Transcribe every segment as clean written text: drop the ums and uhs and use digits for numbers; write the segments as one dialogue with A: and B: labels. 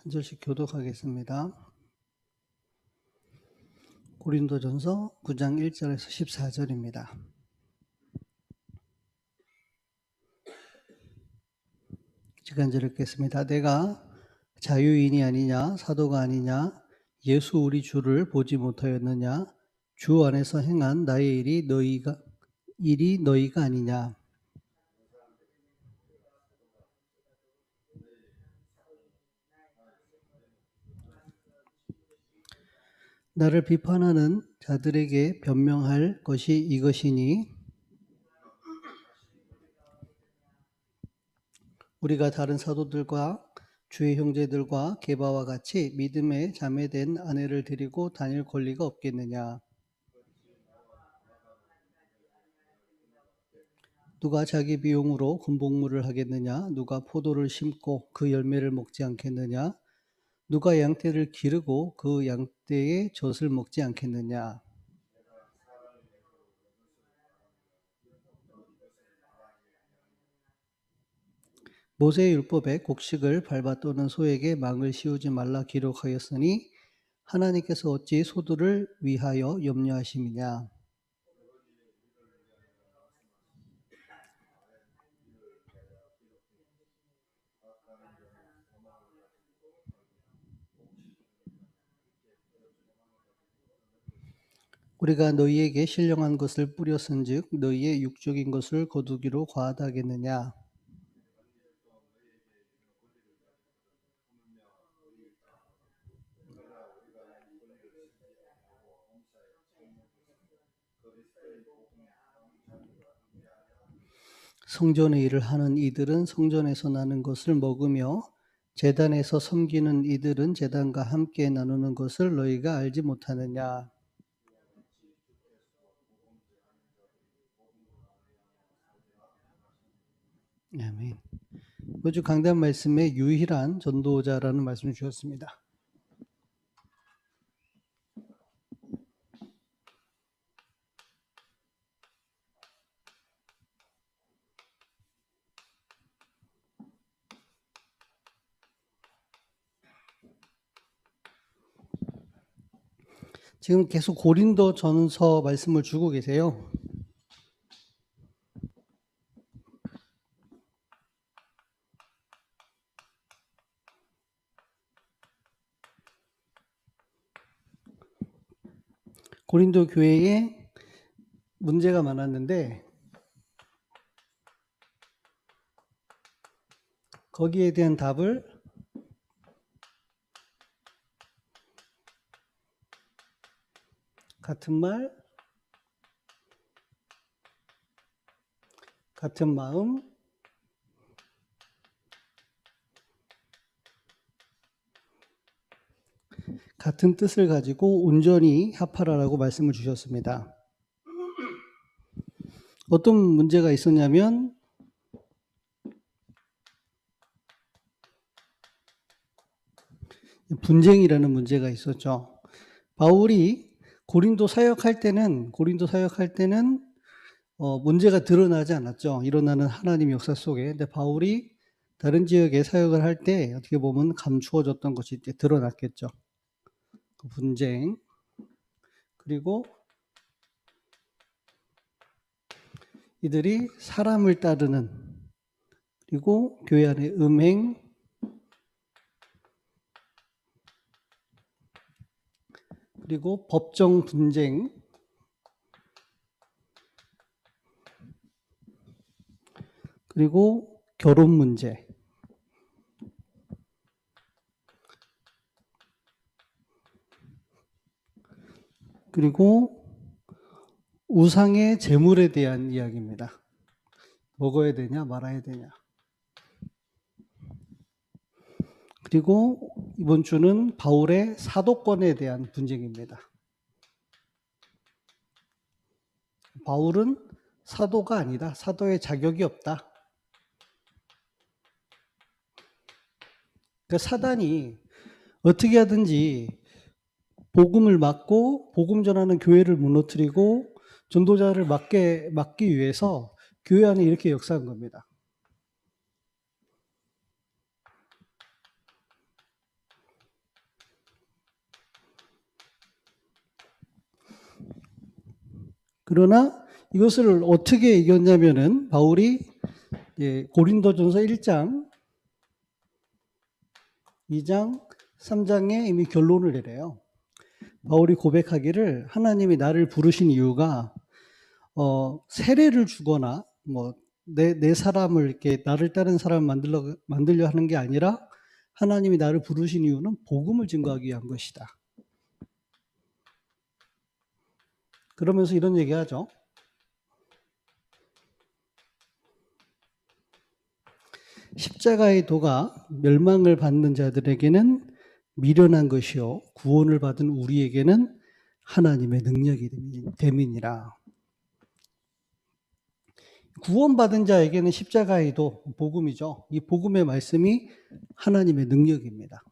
A: 한 절씩 교독하겠습니다. 고린도전서 9장 1절에서 14절입니다. 제가 한절 읽겠습니다. 내가 자유인이 아니냐 사도가 아니냐 예수 우리 주를 보지 못하였느냐 주 안에서 행한 나의 일이 너희가 아니냐. 나를 비판하는 자들에게 변명할 것이 이것이니 우리가 다른 사도들과 주의 형제들과 게바와 같이 믿음의 자매된 아내를 데리고 다닐 권리가 없겠느냐. 누가 자기 비용으로 군복무를 하겠느냐. 누가 포도를 심고 그 열매를 먹지 않겠느냐. 누가 양떼를 기르고 그 양떼의 젖을 먹지 않겠느냐. 모세의 율법에 곡식을 밟아 떠는 소에게 망을 씌우지 말라 기록하였으니 하나님께서 어찌 소들을 위하여 염려하심이냐. 우리가 너희에게 신령한 것을 뿌렸은즉 너희의 육적인 것을 거두기로 과하다겠느냐. 성전의 일을 하는 이들은 성전에서 나는 것을 먹으며 제단에서 섬기는 이들은 제단과 함께 나누는 것을 너희가 알지 못하느냐. 아멘. 매주 강단 말씀에 유일한 전도자라는 말씀을 주셨습니다. 지금 계속 고린도전서 말씀을 주고 계세요. 고린도 교회에 문제가 많았는데 거기에 대한 답을 같은 말, 같은 마음, 같은 뜻을 가지고 온전히 합하라라고 말씀을 주셨습니다. 어떤 문제가 있었냐면 분쟁이라는 문제가 있었죠. 바울이 고린도 사역할 때는 문제가 드러나지 않았죠. 일어나는 하나님의 역사 속에. 근데 바울이 다른 지역에 사역을 할 때 어떻게 보면 감추어졌던 것이 이제 드러났겠죠. 그 분쟁. 그리고 이들이 사람을 따르는, 그리고 교회 안의 음행, 그리고 법정 분쟁, 그리고 결혼 문제, 그리고 우상의 재물에 대한 이야기입니다. 먹어야 되냐 말아야 되냐. 그리고 이번 주는 바울의 사도권에 대한 분쟁입니다. 바울은 사도가 아니다. 사도의 자격이 없다. 그러니까 사단이 어떻게 하든지 복음을 막고 복음 전하는 교회를 무너뜨리고 전도자를 막기 위해서 교회 안에 이렇게 역사한 겁니다. 그러나 이것을 어떻게 이겼냐면은 바울이 고린도전서 1장, 2장, 3장에 이미 결론을 내려요. 바울이 고백하기를 하나님이 나를 부르신 이유가 세례를 주거나 내 사람을 이렇게 나를 따른 사람을 만들려 하는 게 아니라 하나님이 나를 부르신 이유는 복음을 증거하기 위한 것이다. 그러면서 이런 얘기하죠. 십자가의 도가 멸망을 받는 자들에게는 미련한 것이요 구원을 받은 우리에게는 하나님의 능력이 됨이니라. 구원받은 자에게는 십자가의 도, 복음이죠. 이 복음의 말씀이 하나님의 능력입니다.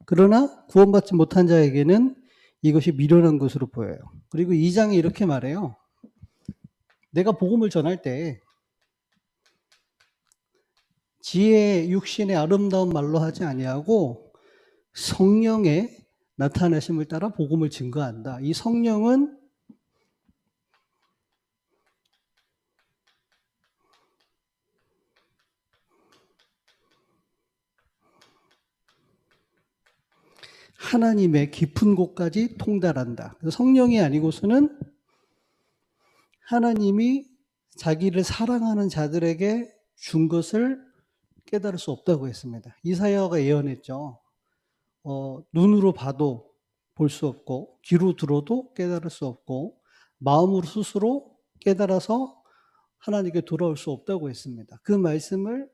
A: 그러나 구원받지 못한 자에게는 이것이 미련한 것으로 보여요. 그리고 2장에 이렇게 말해요. 내가 복음을 전할 때 지혜의 육신의 아름다운 말로 하지 아니하고 성령의 나타나심을 따라 복음을 증거한다. 이 성령은 하나님의 깊은 곳까지 통달한다. 성령이 아니고서는 하나님이 자기를 사랑하는 자들에게 준 것을 깨달을 수 없다고 했습니다. 이사야가 예언했죠. 눈으로 봐도 볼 수 없고 귀로 들어도 깨달을 수 없고 마음으로 스스로 깨달아서 하나님께 돌아올 수 없다고 했습니다. 그 말씀을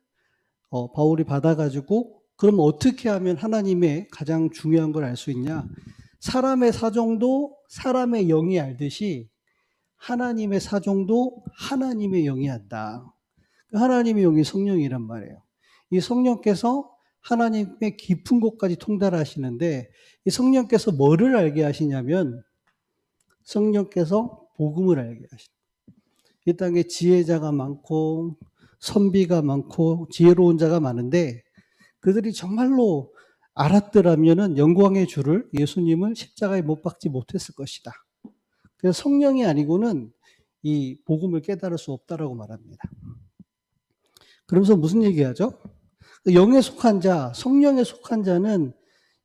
A: 바울이 받아가지고 그럼 어떻게 하면 하나님의 가장 중요한 걸 알 수 있냐? 사람의 사정도 사람의 영이 알듯이 하나님의 사정도 하나님의 영이 안다. 하나님의 영이 성령이란 말이에요. 이 성령께서 하나님의 깊은 곳까지 통달하시는데 이 성령께서 뭐를 알게 하시냐면 성령께서 복음을 알게 하십니다. 이 땅에 지혜자가 많고 선비가 많고 지혜로운 자가 많은데 그들이 정말로 알았더라면은 영광의 주를 예수님을 십자가에 못 박지 못했을 것이다. 그래서 성령이 아니고는 이 복음을 깨달을 수 없다라고 말합니다. 그러면서 무슨 얘기하죠? 영에 속한 자, 성령에 속한 자는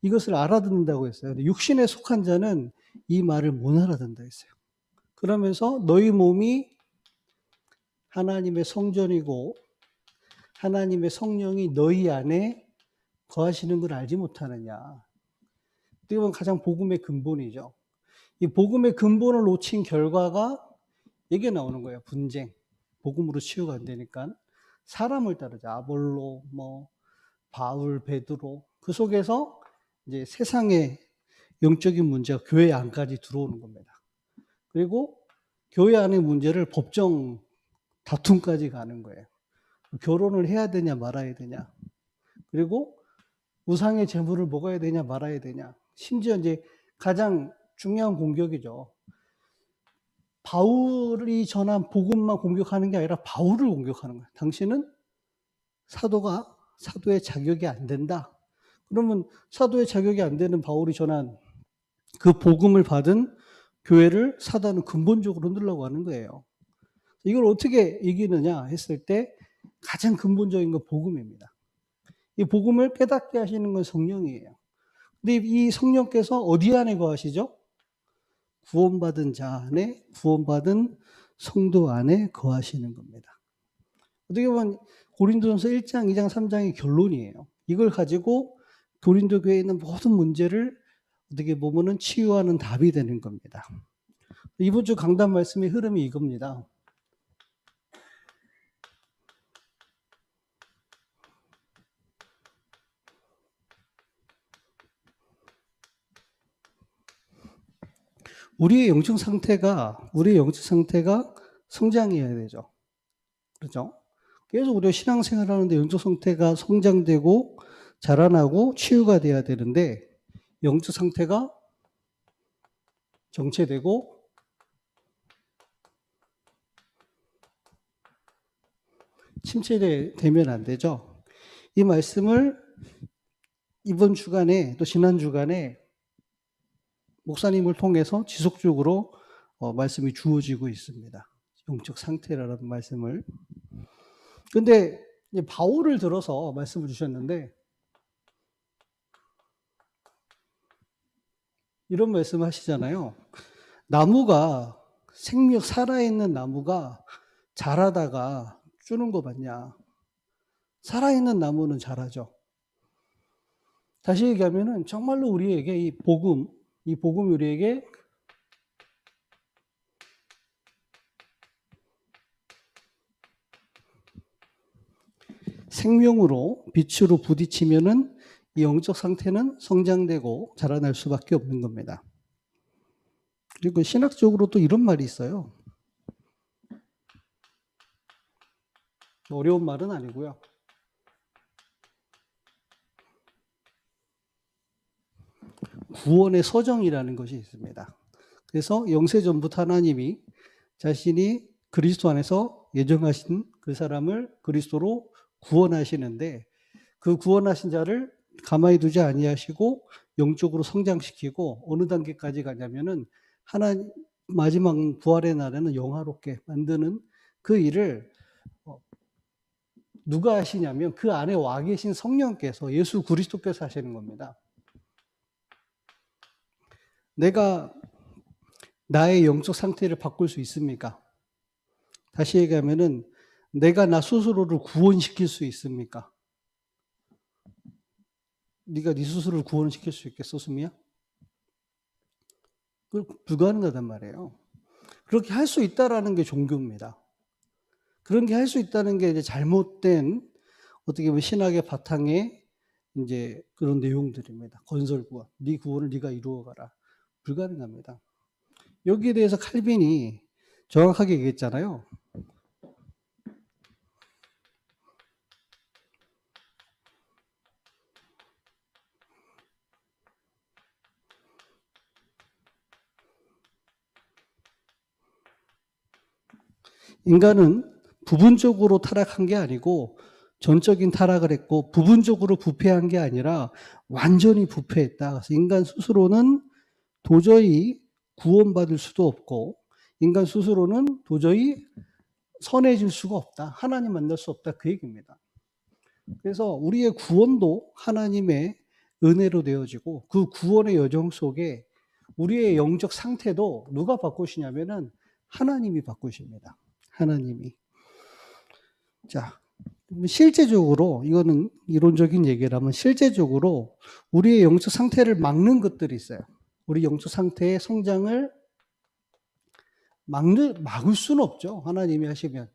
A: 이것을 알아듣는다고 했어요. 육신에 속한 자는 이 말을 못 알아듣는다 했어요. 그러면서 너희 몸이 하나님의 성전이고 하나님의 성령이 너희 안에 거하시는 걸 알지 못하느냐. 어떻게 보면 가장 복음의 근본이죠. 이 복음의 근본을 놓친 결과가 이게 나오는 거예요. 분쟁. 복음으로 치유가 안 되니까 사람을 따르자. 아볼로, 바울, 베드로. 그 속에서 이제 세상의 영적인 문제가 교회 안까지 들어오는 겁니다. 그리고 교회 안의 문제를 법정 다툼까지 가는 거예요. 결혼을 해야 되냐 말아야 되냐. 그리고 우상의 제물을 먹어야 되냐 말아야 되냐. 심지어 이제 가장 중요한 공격이죠. 바울이 전한 복음만 공격하는 게 아니라 바울을 공격하는 거예요. 당신은 사도의 자격이 안 된다. 그러면 사도의 자격이 안 되는 바울이 전한 그 복음을 받은 교회를 사단은 근본적으로 흔들려고 하는 거예요. 이걸 어떻게 이기느냐 했을 때 가장 근본적인 건 복음입니다. 이 복음을 깨닫게 하시는 건 성령이에요. 근데 이 성령께서 어디 안에 거하시죠? 구원받은 자 안에, 구원받은 성도 안에 거하시는 겁니다. 어떻게 보면 고린도전서 1장, 2장, 3장의 결론이에요. 이걸 가지고 고린도 교회에 있는 모든 문제를 어떻게 보면은 치유하는 답이 되는 겁니다. 이번 주 강단 말씀의 흐름이 이겁니다. 우리의 영적 상태가 성장해야 되죠. 그렇죠? 계속 우리가 신앙생활 하는데 영적 상태가 성장되고 자라나고 치유가 돼야 되는데 영적 상태가 정체되고 침체되면 안 되죠. 이 말씀을 이번 주간에 또 지난 주간에 목사님을 통해서 지속적으로 말씀이 주어지고 있습니다. 영적 상태라는 말씀을. 근데 바울을 들어서 말씀을 주셨는데 이런 말씀 하시잖아요. 나무가 생명 살아있는 나무가 자라다가 주는 거 맞냐? 살아있는 나무는 자라죠. 다시 얘기하면은 정말로 우리에게 이 복음이 우리에게 생명으로 빛으로 부딪히면은 이 영적 상태는 성장되고 자라날 수밖에 없는 겁니다. 그리고 신학적으로 또 이런 말이 있어요. 어려운 말은 아니고요. 구원의 서정이라는 것이 있습니다. 그래서 영세전부터 하나님이 자신이 그리스도 안에서 예정하신 그 사람을 그리스도로 구원하시는데 그 구원하신 자를 가만히 두지 아니하시고 영적으로 성장시키고 어느 단계까지 가냐면은 하나님 마지막 부활의 날에는 영화롭게 만드는 그 일을 누가 하시냐면 그 안에 와 계신 성령께서 예수 그리스도께서 하시는 겁니다. 내가 나의 영적 상태를 바꿀 수 있습니까? 다시 얘기하면은 내가 나 스스로를 구원시킬 수 있습니까? 네가 네 스스로를 구원시킬 수 있겠어, 수미야? 그 불가능하단 말이에요. 그렇게 할 수 있다라는 게 종교입니다. 그런 게 할 수 있다는 게 이제 잘못된 어떻게 보면 신학의 바탕에 이제 그런 내용들입니다. 건설 구원, 네 구원을 네가 이루어가라. 불가능합니다. 여기에 대해서 칼빈이 정확하게 얘기했잖아요. 인간은 부분적으로 타락한 게 아니고 전적인 타락을 했고 부분적으로 부패한 게 아니라 완전히 부패했다. 그래서 인간 스스로는 도저히 구원받을 수도 없고 인간 스스로는 도저히 선해질 수가 없다. 하나님 만날 수 없다. 그 얘기입니다. 그래서 우리의 구원도 하나님의 은혜로 되어지고 그 구원의 여정 속에 우리의 영적 상태도 누가 바꾸시냐면은 하나님이 바꾸십니다. 하나님이. 자, 실제적으로 이거는 이론적인 얘기라면 실제적으로 우리의 영적 상태를 막는 것들이 있어요. 우리 영적 상태의 성장을 막을 수는 없죠. 하나님이 하시면.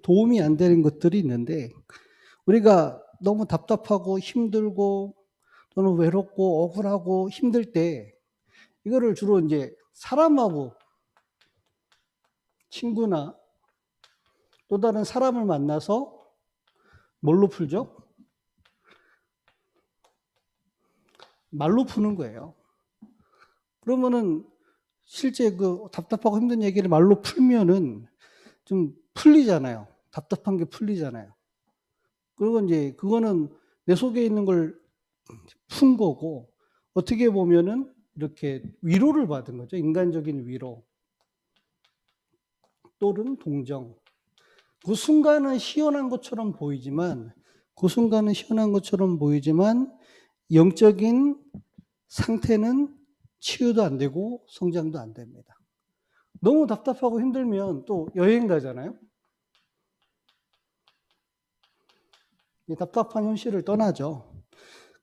A: 도움이 안 되는 것들이 있는데 우리가 너무 답답하고 힘들고 또는 외롭고 억울하고 힘들 때 이거를 주로 이제 사람하고 친구나 또 다른 사람을 만나서 뭘로 풀죠? 말로 푸는 거예요. 그러면은 실제 그 답답하고 힘든 얘기를 말로 풀면은 좀 풀리잖아요. 답답한 게 풀리잖아요. 그리고 이제 그거는 내 속에 있는 걸 푼 거고 어떻게 보면은 이렇게 위로를 받은 거죠. 인간적인 위로 또는 동정. 그 순간은 시원한 것처럼 보이지만 영적인 상태는 치유도 안 되고 성장도 안 됩니다. 너무 답답하고 힘들면 또 여행 가잖아요. 이 답답한 현실을 떠나죠.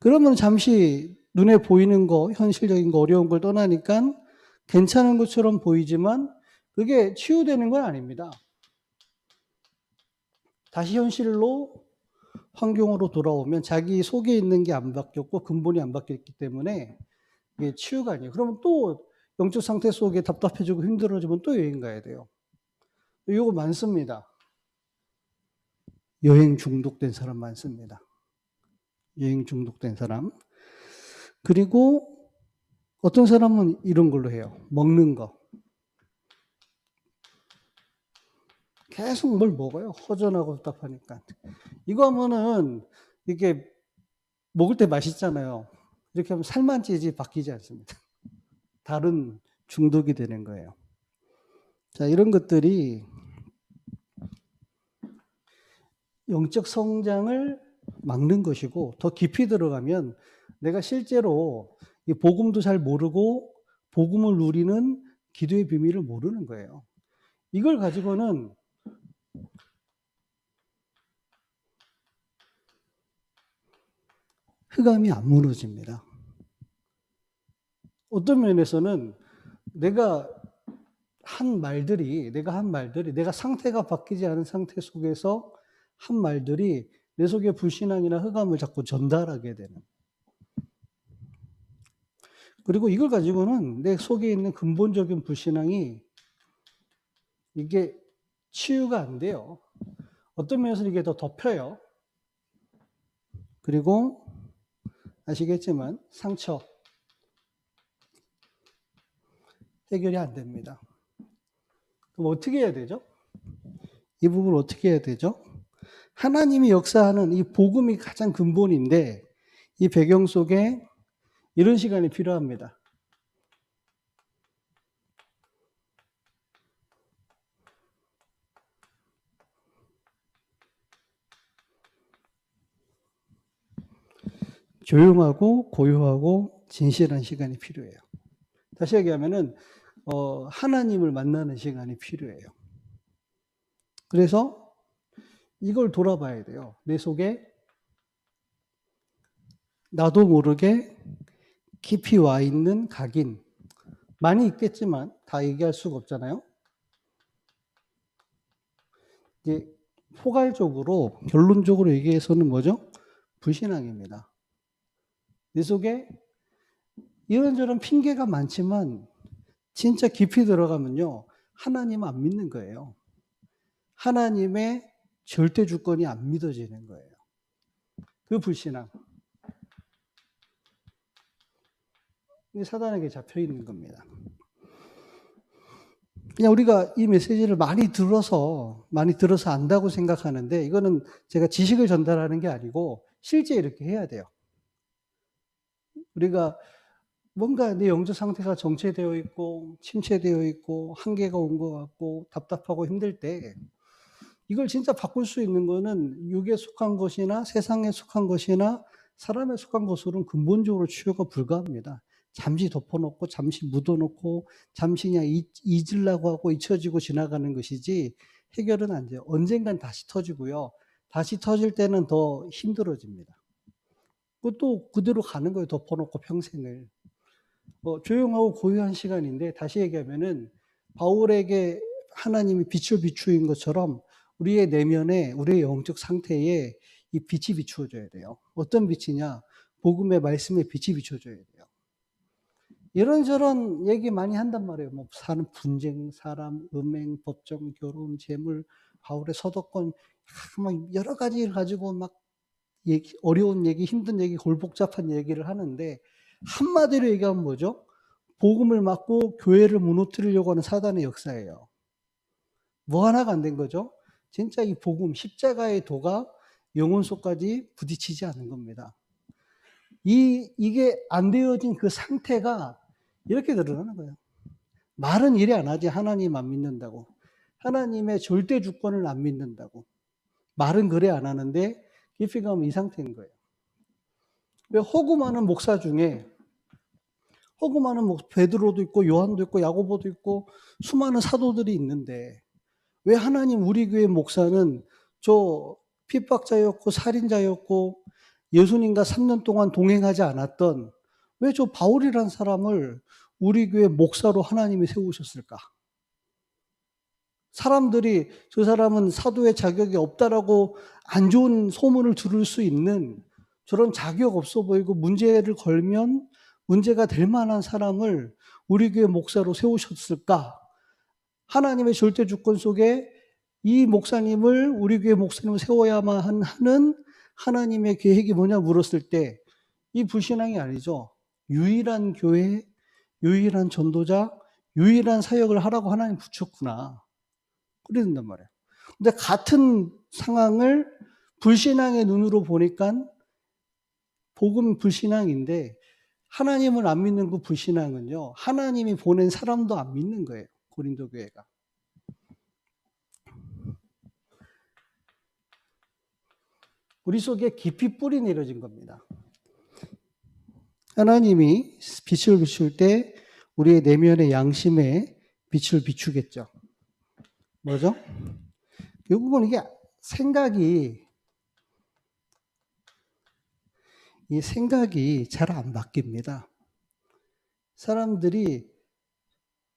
A: 그러면 잠시 눈에 보이는 거, 현실적인 거, 어려운 걸 떠나니까 괜찮은 것처럼 보이지만 그게 치유되는 건 아닙니다. 다시 현실로 환경으로 돌아오면 자기 속에 있는 게 안 바뀌었고 근본이 안 바뀌었기 때문에 이게 치유가 아니에요. 그러면 또 영적 상태 속에 답답해지고 힘들어지면 또 여행 가야 돼요. 이거 많습니다. 여행 중독된 사람 많습니다. 여행 중독된 사람. 그리고 어떤 사람은 이런 걸로 해요. 먹는 거. 계속 뭘 먹어요. 허전하고 답답하니까. 이거 하면은 이게 먹을 때 맛있잖아요. 이렇게 하면 살만 찌지 바뀌지 않습니다. 다른 중독이 되는 거예요. 자, 이런 것들이 영적 성장을 막는 것이고, 더 깊이 들어가면 내가 실제로 이 복음도 잘 모르고 복음을 누리는 기도의 비밀을 모르는 거예요. 이걸 가지고는 흑암이 안 무너집니다. 어떤 면에서는 내가 한 말들이 내가 상태가 바뀌지 않은 상태 속에서 한 말들이 내 속에 불신앙이나 흑암을 자꾸 전달하게 되는. 그리고 이걸 가지고는 내 속에 있는 근본적인 불신앙이 이게 치유가 안 돼요. 어떤 면에서 이게 더 덮여요. 그리고 아시겠지만 상처 해결이 안 됩니다. 그럼 어떻게 해야 되죠? 이 부분을 어떻게 해야 되죠? 하나님이 역사하는 이 복음이 가장 근본인데 이 배경 속에 이런 시간이 필요합니다. 조용하고 고요하고 진실한 시간이 필요해요. 다시 얘기하면은 하나님을 만나는 시간이 필요해요. 그래서 이걸 돌아봐야 돼요. 내 속에 나도 모르게 깊이 와 있는 각인. 많이 있겠지만 다 얘기할 수가 없잖아요. 이제 포괄적으로 결론적으로 얘기해서는 뭐죠? 불신앙입니다. 내 속에 이런저런 핑계가 많지만 진짜 깊이 들어가면요. 하나님 안 믿는 거예요. 하나님의 절대 주권이 안 믿어지는 거예요. 그 불신앙. 이게 사단에게 잡혀 있는 겁니다. 그냥 우리가 이 메시지를 많이 들어서 안다고 생각하는데 이거는 제가 지식을 전달하는 게 아니고 실제 이렇게 해야 돼요. 우리가 뭔가 내 영적 상태가 정체되어 있고 침체되어 있고 한계가 온 것 같고 답답하고 힘들 때 이걸 진짜 바꿀 수 있는 거는 육에 속한 것이나 세상에 속한 것이나 사람에 속한 것으로는 근본적으로 치유가 불가합니다. 잠시 덮어놓고 잠시 묻어놓고 잠시 그냥 잊으려고 하고 잊혀지고 지나가는 것이지 해결은 안 돼요. 언젠간 다시 터지고요. 다시 터질 때는 더 힘들어집니다. 그것도 그대로 가는 거예요. 덮어놓고 평생을. 조용하고 고요한 시간인데 다시 얘기하면은 바울에게 하나님이 빛을 비추인 것처럼 우리의 내면에 우리의 영적 상태에 이 빛이 비추어져야 돼요. 어떤 빛이냐? 복음의 말씀에 빛이 비춰져야 돼요. 이런저런 얘기 많이 한단 말이에요. 뭐 사는 분쟁, 사람, 음행, 법정, 결혼, 재물, 바울의 서도권, 막 여러 가지를 가지고 막 어려운 얘기, 힘든 얘기, 골복잡한 얘기를 하는데 한마디로 얘기하면 뭐죠? 복음을 막고 교회를 무너뜨리려고 하는 사단의 역사예요. 뭐 하나가 안 된 거죠? 진짜 이 복음, 십자가의 도가 영혼 속까지 부딪히지 않는 겁니다. 이게 안 되어진 그 상태가 이렇게 드러나는 거예요. 말은 이래 안 하지. 하나님 안 믿는다고. 하나님의 절대 주권을 안 믿는다고. 말은 그래 안 하는데 깊이 가면 이 상태인 거예요. 왜 호구 많은 목사 중에 호구 많은 베드로도 있고 요한도 있고 야고보도 있고 수많은 사도들이 있는데 왜 하나님 우리 교회 목사는 저 핍박자였고 살인자였고 예수님과 3년 동안 동행하지 않았던 왜 저 바울이라는 사람을 우리 교회 목사로 하나님이 세우셨을까? 사람들이 저 사람은 사도의 자격이 없다라고 안 좋은 소문을 들을 수 있는 저런 자격 없어 보이고 문제를 걸면 문제가 될 만한 사람을 우리 교회 목사로 세우셨을까? 하나님의 절대 주권 속에 이 목사님을 우리 교회 목사님을 세워야만 하는 하나님의 계획이 뭐냐 물었을 때 이 불신앙이 아니죠. 유일한 교회, 유일한 전도자, 유일한 사역을 하라고 하나님 붙였구나. 그래 된단 말이에요. 근데 같은 상황을 불신앙의 눈으로 보니까 복음 불신앙인데 하나님을 안 믿는 그 불신앙은요. 하나님이 보낸 사람도 안 믿는 거예요. 고린도 교회가. 우리 속에 깊이 뿌리 내려진 겁니다. 하나님이 빛을 비출 때 우리의 내면의 양심에 빛을 비추겠죠. 뭐죠? 결국은 이게 이 생각이 잘 안 바뀝니다. 사람들이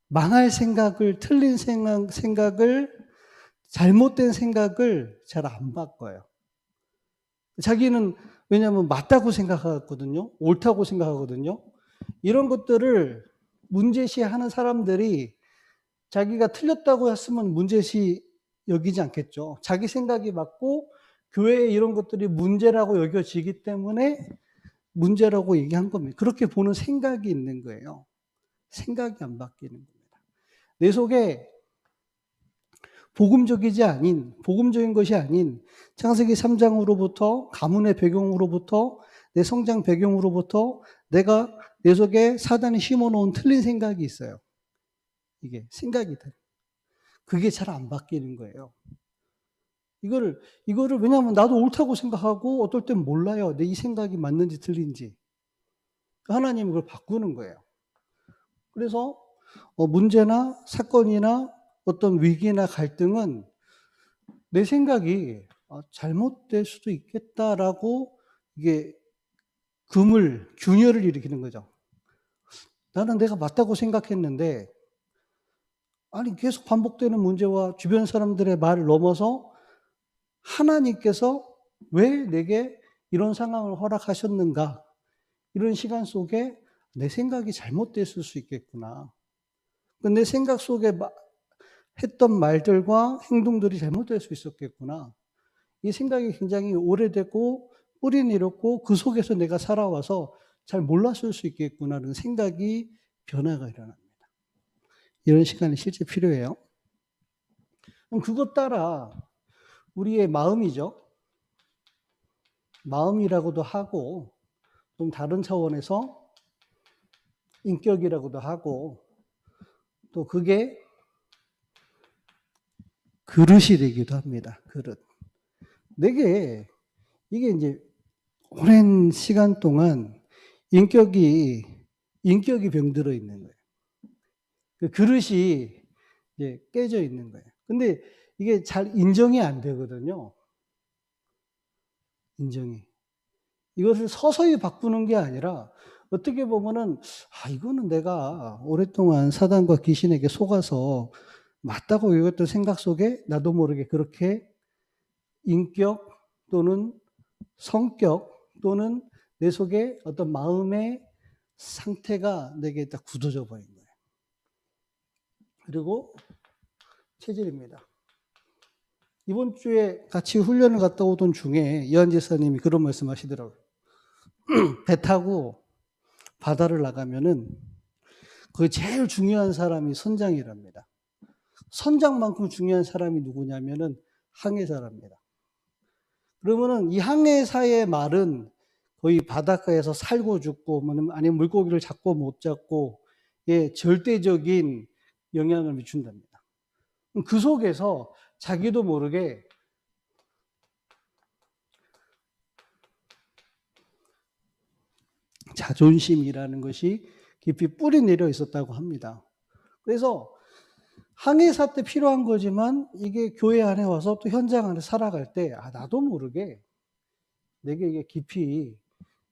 A: 망할 생각을, 틀린 생각을, 잘못된 생각을 잘 안 바꿔요. 자기는 왜냐하면 맞다고 생각하거든요. 옳다고 생각하거든요. 이런 것들을 문제시하는 사람들이 자기가 틀렸다고 했으면 문제시 여기지 않겠죠. 자기 생각이 맞고 교회에 이런 것들이 문제라고 여겨지기 때문에 문제라고 얘기한 겁니다. 그렇게 보는 생각이 있는 거예요. 생각이 안 바뀌는 겁니다. 내 속에 복음적인 것이 아닌 창세기 3장으로부터 가문의 배경으로부터 내 성장 배경으로부터 내가 내 속에 사단이 심어놓은 틀린 생각이 있어요. 이게 생각이 돼. 그게 잘 안 바뀌는 거예요. 이거를 왜냐하면 나도 옳다고 생각하고 어떨 땐 몰라요. 내 이 생각이 맞는지 틀린지. 하나님이 그걸 바꾸는 거예요. 그래서 문제나 사건이나 어떤 위기나 갈등은 내 생각이 잘못될 수도 있겠다라고 이게 균열을 일으키는 거죠. 나는 내가 맞다고 생각했는데 아니 계속 반복되는 문제와 주변 사람들의 말을 넘어서 하나님께서 왜 내게 이런 상황을 허락하셨는가? 이런 시간 속에 내 생각이 잘못됐을 수 있겠구나. 내 생각 속에 했던 말들과 행동들이 잘못될 수 있었겠구나. 이 생각이 굉장히 오래됐고 뿌리 내렸고 그 속에서 내가 살아와서 잘 몰랐을 수 있겠구나라는 생각이 변화가 일어납니다. 이런 시간이 실제 필요해요. 그럼 그것 따라 우리의 마음이죠. 마음이라고도 하고 좀 다른 차원에서 인격이라고도 하고 또 그게 그릇이 되기도 합니다. 그릇. 이게 이제 오랜 시간 동안 인격이 병들어 있는 거예요. 그 그릇이 이제 깨져 있는 거예요. 근데 이게 잘 인정이 안 되거든요. 인정이. 이것을 서서히 바꾸는 게 아니라 어떻게 보면은 이거는 내가 오랫동안 사단과 귀신에게 속아서 맞다고 여겼던 생각 속에 나도 모르게 그렇게 인격 또는 성격 또는 내 속에 어떤 마음의 상태가 내게 딱 굳어져 버린 거예요. 그리고 체질입니다. 이번 주에 같이 훈련을 갔다 오던 중에 이한 지사님이 그런 말씀 하시더라고요. 배 타고 바다를 나가면은 그 제일 중요한 사람이 선장이랍니다. 선장만큼 중요한 사람이 누구냐면은 항해사랍니다. 그러면은 이 항해사의 말은 거의 바닷가에서 살고 죽고 아니면 물고기를 잡고 못 잡고 절대적인 영향을 미친답니다. 그 속에서 자기도 모르게 자존심이라는 것이 깊이 뿌리 내려 있었다고 합니다. 그래서 항해사 때 필요한 거지만 이게 교회 안에 와서 또 현장 안에 살아갈 때 나도 모르게 내게 이게 깊이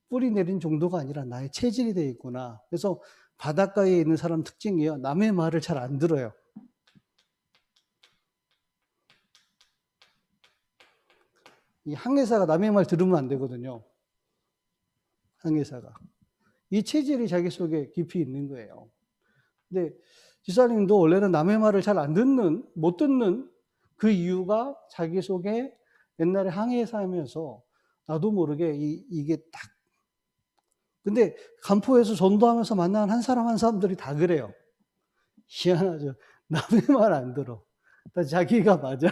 A: 뿌리 내린 정도가 아니라 나의 체질이 되어 있구나. 그래서 바닷가에 있는 사람 특징이요. 남의 말을 잘 안 들어요. 이 항해사가 남의 말 들으면 안 되거든요. 항해사가. 이 체질이 자기 속에 깊이 있는 거예요. 근데 지사님도 원래는 남의 말을 잘 못 듣는 그 이유가 자기 속에 옛날에 항해사 하면서 나도 모르게 이게 딱. 근데 간포에서 전도하면서 만난 한 사람들이 다 그래요. 희한하죠. 남의 말 안 들어. 다 자기가 맞아.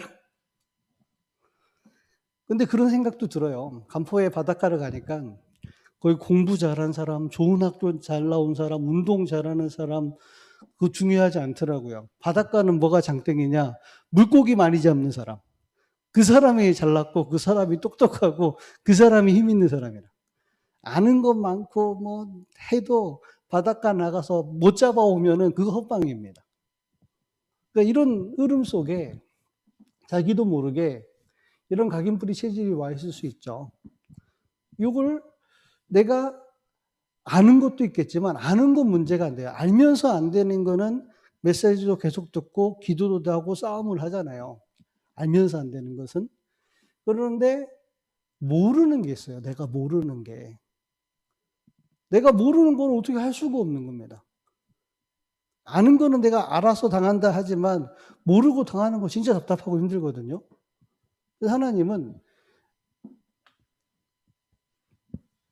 A: 근데 그런 생각도 들어요. 간포에 바닷가를 가니까 거기 공부 잘한 사람, 좋은 학교 잘 나온 사람, 운동 잘하는 사람, 그거 중요하지 않더라고요. 바닷가는 뭐가 장땡이냐? 물고기 많이 잡는 사람. 그 사람이 잘났고 그 사람이 똑똑하고 그 사람이 힘 있는 사람이라. 아는 것 많고 뭐 해도 바닷가 나가서 못 잡아오면은 그거 헛방입니다. 그러니까 이런 흐름 속에 자기도 모르게 이런 각인뿌리 체질이 와 있을 수 있죠. 이걸 내가 아는 것도 있겠지만 아는 건 문제가 안 돼요. 알면서 안 되는 거는 메시지도 계속 듣고 기도도 하고 싸움을 하잖아요. 알면서 안 되는 것은. 그런데 모르는 게 있어요. 내가 모르는 게. 내가 모르는 건 어떻게 할 수가 없는 겁니다. 아는 거는 내가 알아서 당한다 하지만 모르고 당하는 거 진짜 답답하고 힘들거든요. 그래서 하나님은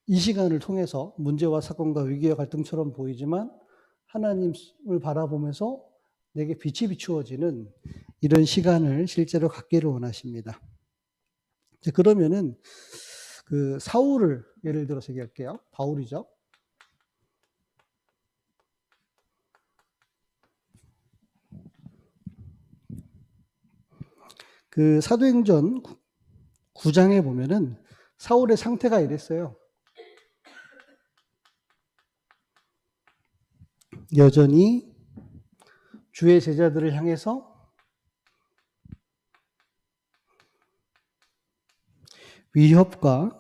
A: 이 시간을 통해서 문제와 사건과 위기와 갈등처럼 보이지만 하나님을 바라보면서 내게 빛이 비추어지는 이런 시간을 실제로 갖기를 원하십니다. 그러면은 그 사울을 예를 들어서 얘기할게요. 바울이죠. 그 사도행전 9장에 보면은 사울의 상태가 이랬어요. 여전히 주의 제자들을 향해서 위협과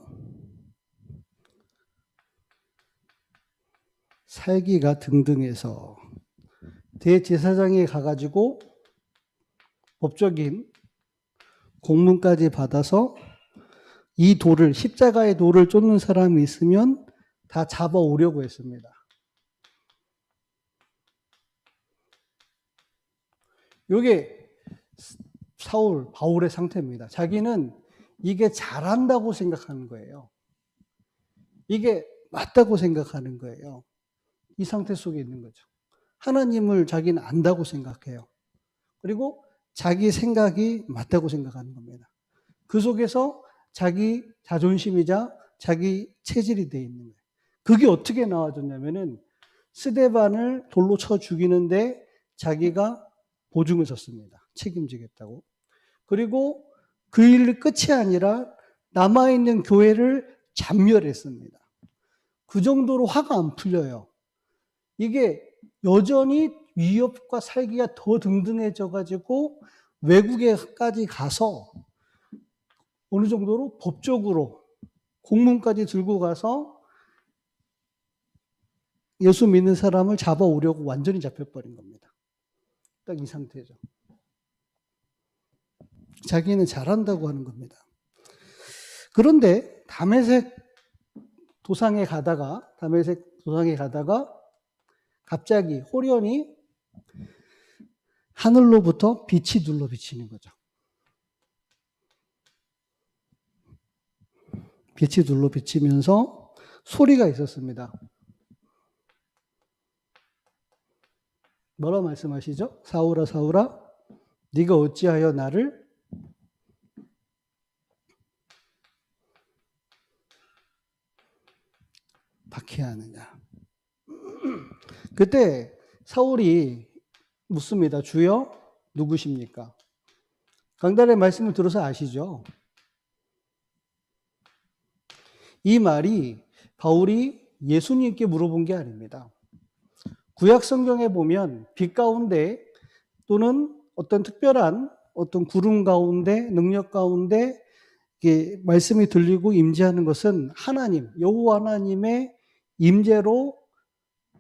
A: 살기가 등등해서 대제사장에 가가지고 법적인 공문까지 받아서 이 돌을, 십자가의 돌을 쫓는 사람이 있으면 다 잡아오려고 했습니다. 이게 사울, 바울의 상태입니다. 자기는 이게 잘한다고 생각하는 거예요. 이게 맞다고 생각하는 거예요. 이 상태 속에 있는 거죠. 하나님을 자기는 안다고 생각해요. 그리고 자기 생각이 맞다고 생각하는 겁니다. 그 속에서 자기 자존심이자 자기 체질이 되어 있는 거예요. 그게 어떻게 나와졌냐면은 스데반을 돌로 쳐 죽이는데 자기가 보증을 섰습니다. 책임지겠다고. 그리고 그 일 끝이 아니라 남아있는 교회를 잔멸했습니다. 그 정도로 화가 안 풀려요. 이게 여전히 위협과 살기가 더 등등해져 가지고 외국에까지 가서 어느 정도로 법적으로 공문까지 들고 가서 예수 믿는 사람을 잡아오려고 완전히 잡혀버린 겁니다. 딱 이 상태죠. 자기는 잘한다고 하는 겁니다. 그런데 다메섹 도상에 가다가 갑자기 호련히 하늘로부터 빛이 둘러 비치는 거죠. 빛이 둘러 비치면서 소리가 있었습니다. 뭐라 말씀하시죠? 사울아 사울아 네가 어찌하여 나를 박해하느냐. 그때 사울이 묻습니다. 주여 누구십니까? 강단의 말씀을 들어서 아시죠? 이 말이 바울이 예수님께 물어본 게 아닙니다. 구약 성경에 보면 빛 가운데 또는 어떤 특별한 어떤 구름 가운데 능력 가운데 이게 말씀이 들리고 임재하는 것은 하나님, 여호와 하나님의 임재로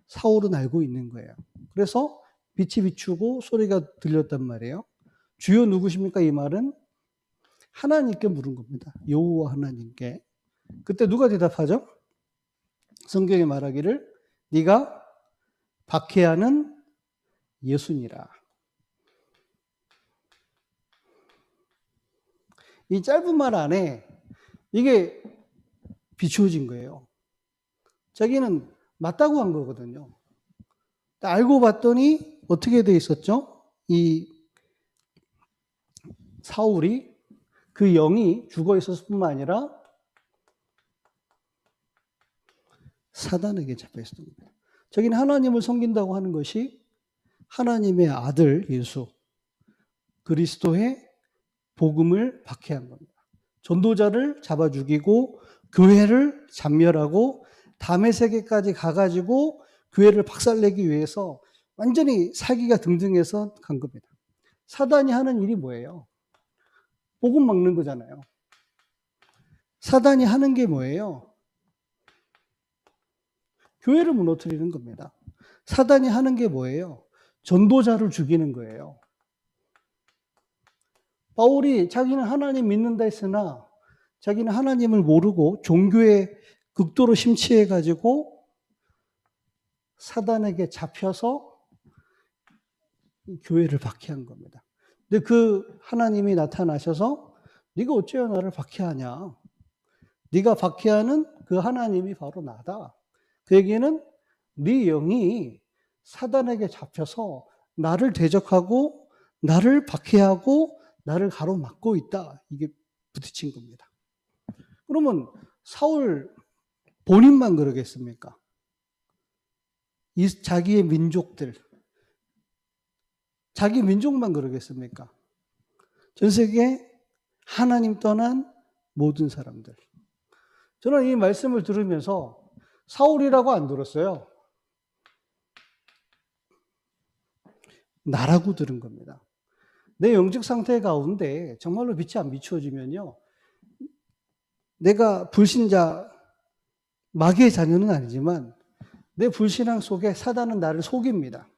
A: 사울은 알고 있는 거예요. 그래서 빛이 비추고 소리가 들렸단 말이에요. 주여 누구십니까? 이 말은 하나님께 물은 겁니다. 여호와 하나님께. 그때 누가 대답하죠? 성경에 말하기를 네가 박해하는 예수니라. 이 짧은 말 안에 이게 비추어진 거예요. 자기는 맞다고 한 거거든요. 알고 봤더니 어떻게 돼 있었죠? 이 사울이 그 영이 죽어 있었을 뿐만 아니라 사단에게 잡혀 있었던 겁니다. 자기는 하나님을 섬긴다고 하는 것이 하나님의 아들 예수 그리스도의 복음을 박해한 겁니다. 전도자를 잡아 죽이고 교회를 잔멸하고 다메섹에까지 가가지고 교회를 박살내기 위해서 완전히 살기가 등등해서 간 겁니다. 사단이 하는 일이 뭐예요? 복음 막는 거잖아요. 사단이 하는 게 뭐예요? 교회를 무너뜨리는 겁니다. 사단이 하는 게 뭐예요? 전도자를 죽이는 거예요. 바울이 자기는 하나님 믿는다 했으나 자기는 하나님을 모르고 종교에 극도로 심취해가지고 사단에게 잡혀서 교회를 박해한 겁니다. 근데 그 하나님이 나타나셔서 네가 어째요 나를 박해하냐? 네가 박해하는 그 하나님이 바로 나다. 그 얘기는 네 영이 사단에게 잡혀서 나를 대적하고 나를 박해하고 나를 가로막고 있다. 이게 부딪힌 겁니다. 그러면 사울 본인만 그러겠습니까? 자기의 민족들, 자기 민족만 그러겠습니까? 전 세계 하나님 떠난 모든 사람들. 저는 이 말씀을 들으면서 사울이라고 안 들었어요. 나라고 들은 겁니다. 내 영적 상태 가운데 정말로 빛이 안 비추어지면요. 내가 불신자, 마귀의 자녀는 아니지만 내 불신앙 속에 사단은 나를 속입니다.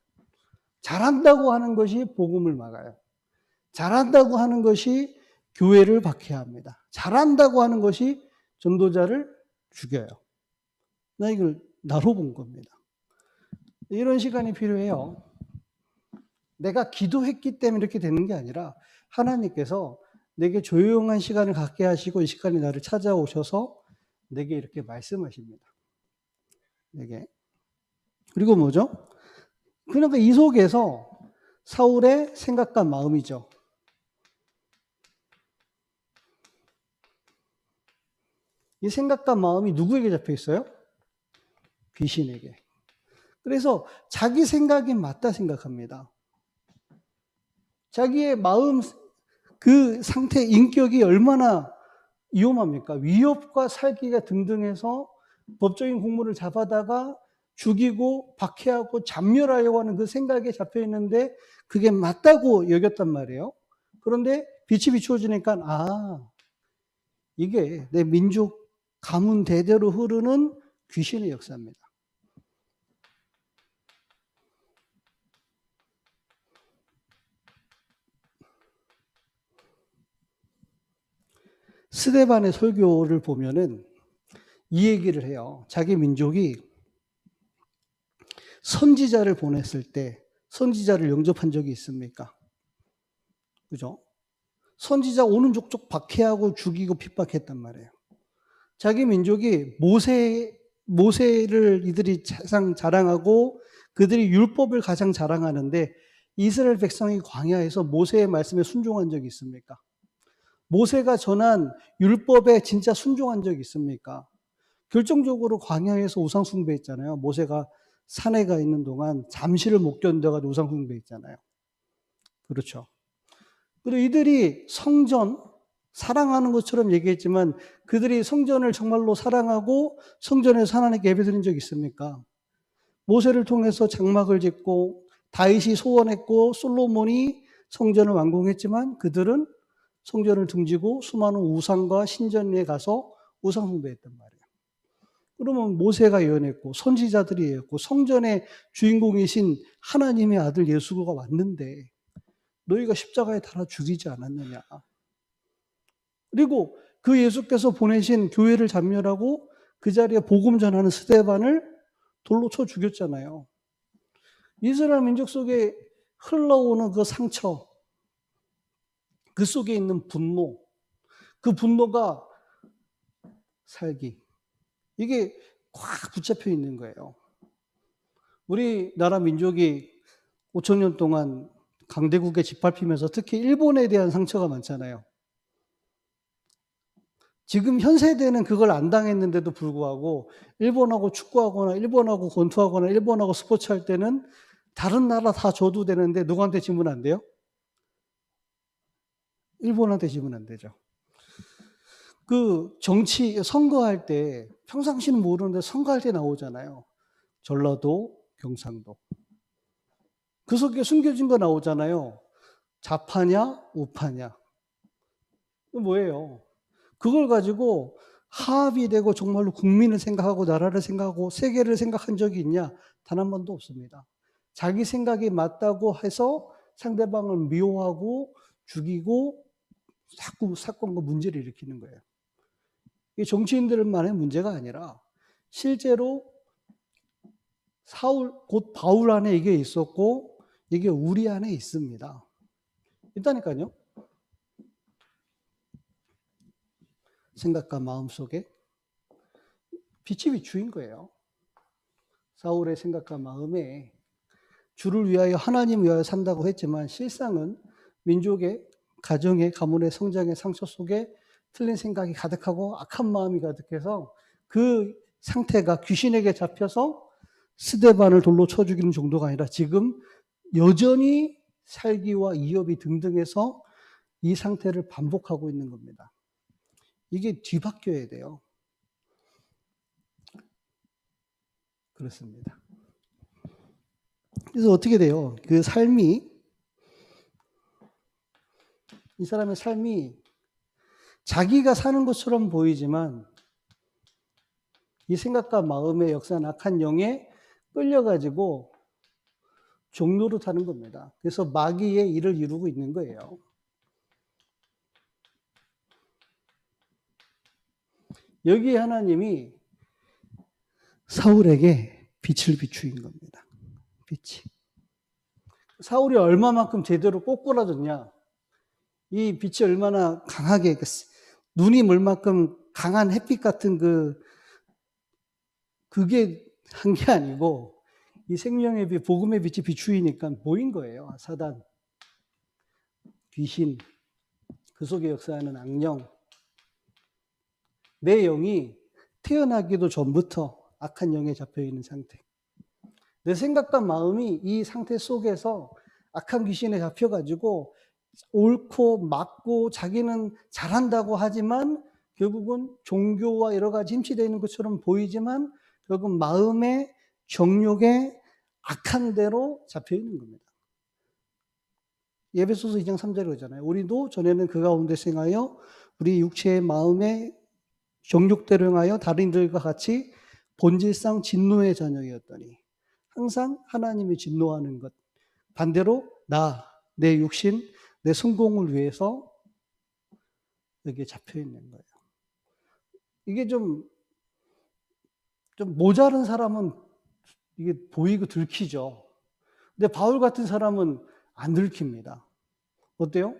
A: 잘한다고 하는 것이 복음을 막아요. 잘한다고 하는 것이 교회를 박해합니다. 잘한다고 하는 것이 전도자를 죽여요. 나 이걸 나로 본 겁니다. 이런 시간이 필요해요. 내가 기도했기 때문에 이렇게 되는 게 아니라 하나님께서 내게 조용한 시간을 갖게 하시고 이 시간에 나를 찾아오셔서 내게 이렇게 말씀하십니다. 내게. 그리고 뭐죠? 그러니까 이 속에서 사울의 생각과 마음이죠. 이 생각과 마음이 누구에게 잡혀 있어요? 귀신에게. 그래서 자기 생각이 맞다 생각합니다. 자기의 마음, 그 상태, 인격이 얼마나 위험합니까? 위협과 살기가 등등해서 법적인 공무를 잡아다가 죽이고 박해하고 잔멸하려고 하는 그 생각에 잡혀 있는데 그게 맞다고 여겼단 말이에요. 그런데 빛이 비추어지니까 이게 내 민족 가문 대대로 흐르는 귀신의 역사입니다. 스데반의 설교를 보면은 이 얘기를 해요. 자기 민족이 선지자를 보냈을 때 선지자를 영접한 적이 있습니까? 그죠? 선지자 오는 족족 박해하고 죽이고 핍박했단 말이에요. 자기 민족이 모세를 이들이 가장 자랑하고 그들이 율법을 가장 자랑하는데 이스라엘 백성이 광야에서 모세의 말씀에 순종한 적이 있습니까? 모세가 전한 율법에 진짜 순종한 적이 있습니까? 결정적으로 광야에서 우상 숭배했잖아요. 모세가 산에 가 있는 동안 잠시를 못 견뎌가지고 우상 숭배했잖아요. 그렇죠. 그리고 이들이 성전 사랑하는 것처럼 얘기했지만 그들이 성전을 정말로 사랑하고 성전에서 하나님께 예배드린 적이 있습니까? 모세를 통해서 장막을 짓고 다윗이 소원했고 솔로몬이 성전을 완공했지만 그들은 성전을 등지고 수많은 우상과 신전에 가서 우상 숭배했단 말이에요. 그러면 모세가 예언했고 선지자들이 예언했고 성전의 주인공이신 하나님의 아들 예수가 왔는데 너희가 십자가에 달아 죽이지 않았느냐. 그리고 그 예수께서 보내신 교회를 잔멸하고 그 자리에 복음 전하는 스데반을 돌로 쳐 죽였잖아요. 이스라엘 민족 속에 흘러오는 그 상처, 그 속에 있는 분노, 그 분노가 살기. 이게 꽉 붙잡혀 있는 거예요. 우리나라 민족이 5,000년 동안 강대국에 짓밟히면서 특히 일본에 대한 상처가 많잖아요. 지금 현 세대는 그걸 안 당했는데도 불구하고 일본하고 축구하거나 일본하고 권투하거나 일본하고 스포츠 할 때는 다른 나라 다 줘도 되는데 누구한테 지면 안 돼요? 일본한테 지면 안 되죠. 그 정치 선거할 때 평상시는 모르는데 선거할 때 나오잖아요. 전라도, 경상도. 그 속에 숨겨진 거 나오잖아요. 좌파냐, 우파냐. 그 뭐예요? 그걸 가지고 화합이 되고 정말로 국민을 생각하고 나라를 생각하고 세계를 생각한 적이 있냐? 단 한 번도 없습니다. 자기 생각이 맞다고 해서 상대방을 미워하고 죽이고 자꾸 사건과 문제를 일으키는 거예요. 이게 정치인들만의 문제가 아니라 실제로 사울, 곧 바울 안에 이게 있었고 이게 우리 안에 있습니다. 있다니까요. 생각과 마음 속에 빛이 비추인 거예요. 사울의 생각과 마음에 주를 위하여 하나님을 위하여 산다고 했지만 실상은 민족의 가정의 가문의 성장의 상처 속에 틀린 생각이 가득하고 악한 마음이 가득해서 그 상태가 귀신에게 잡혀서 스데반을 돌로 쳐 죽이는 정도가 아니라 지금 여전히 살기와 이업이 등등해서 이 상태를 반복하고 있는 겁니다. 이게 뒤바뀌어야 돼요. 그렇습니다. 그래서 어떻게 돼요? 그 삶이, 이 사람의 삶이 자기가 사는 것처럼 보이지만 이 생각과 마음의 역사는 악한 영에 끌려가지고 종로로 타는 겁니다. 그래서 마귀의 일을 이루고 있는 거예요. 여기에 하나님이 사울에게 빛을 비추인 겁니다. 빛이. 사울이 얼마만큼 제대로 꼬꾸라졌냐. 이 빛이 얼마나 강하게, 눈이 멀 만큼 강한 햇빛 같은 그게 한 게 아니고 이 생명의 빛, 복음의 빛이 비추이니까 보인 거예요. 사단, 귀신, 그 속에 역사하는 악령. 내 영이 태어나기도 전부터 악한 영에 잡혀있는 상태. 내 생각과 마음이 이 상태 속에서 악한 귀신에 잡혀가지고 옳고 맞고 자기는 잘한다고 하지만 결국은 종교와 여러 가지 힘취되어 있는 것처럼 보이지만 결국 마음의 정욕에 악한 대로 잡혀있는 겁니다. 에베소서 2장 3절에 그러잖아요. 우리도 전에는 그 가운데 생하여 우리 육체의 마음의 정욕대로 행하여 다른 이들과 같이 본질상 진노의 자녀였더니 항상 하나님이 진노하는 것. 반대로 내 육신, 내 성공을 위해서 여기에 잡혀있는 거예요. 이게 좀 모자른 사람은 이게 보이고 들키죠. 근데 바울 같은 사람은 안 들킵니다. 어때요?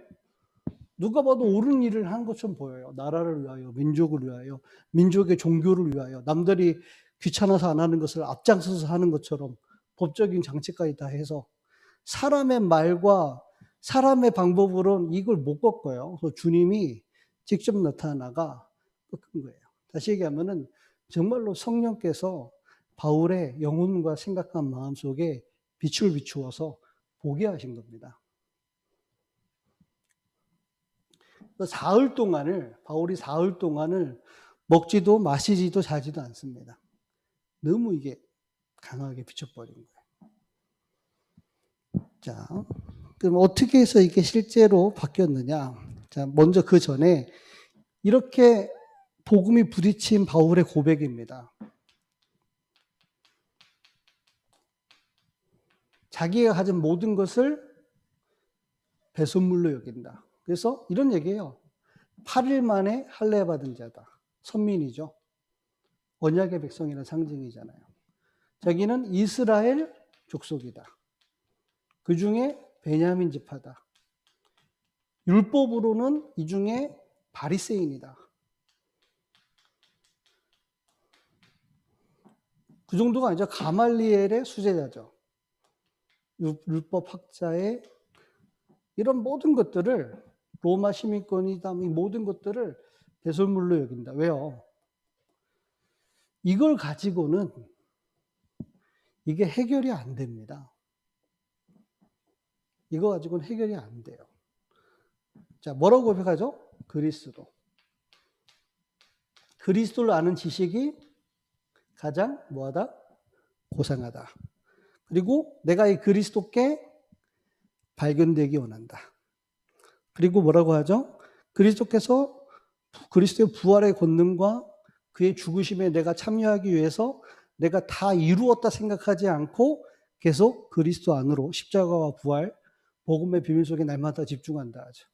A: 누가 봐도 옳은 일을 한 것처럼 보여요. 나라를 위하여, 민족을 위하여, 민족의 종교를 위하여, 남들이 귀찮아서 안 하는 것을 앞장서서 하는 것처럼 법적인 장치까지 다 해서 사람의 말과 사람의 방법으로는 이걸 못 꺾어요. 그래서 주님이 직접 나타나가 꺾은 거예요. 다시 얘기하면은 정말로 성령께서 바울의 영혼과 생각한 마음 속에 빛을 비추어서 보게 하신 겁니다. 바울이 사흘 동안을 먹지도 마시지도 자지도 않습니다. 너무 이게 강하게 비춰버린 거예요. 자, 그럼 어떻게 해서 이게 실제로 바뀌었느냐? 자, 먼저 그 전에 이렇게 복음이 부딪힌 바울의 고백입니다. 자기가 가진 모든 것을 배설물로 여긴다. 그래서 이런 얘기예요. 8일 만에 할례 받은 자다. 선민이죠. 언약의 백성이라는 상징이잖아요. 자기는 이스라엘 족속이다. 그 중에 베냐민 지파다. 율법으로는 이 중에 바리새인이다. 그 정도가 아니죠. 가말리엘의 수제자죠. 율법학자의 이런 모든 것들을 로마 시민권이다. 이 모든 것들을 배설물로 여긴다. 왜요? 이걸 가지고는 이게 해결이 안 됩니다. 이거 가지고는 해결이 안 돼요. 자, 뭐라고 고백하죠? 그리스도. 그리스도를 아는 지식이 가장 뭐하다? 고상하다. 그리고 내가 이 그리스도께 발견되기 원한다. 그리고 뭐라고 하죠? 그리스도께서 그리스도의 부활의 권능과 그의 죽으심에 내가 참여하기 위해서 내가 다 이루었다 생각하지 않고 계속 그리스도 안으로 십자가와 부활, 복음의 비밀 속에 날마다 집중한다 하죠.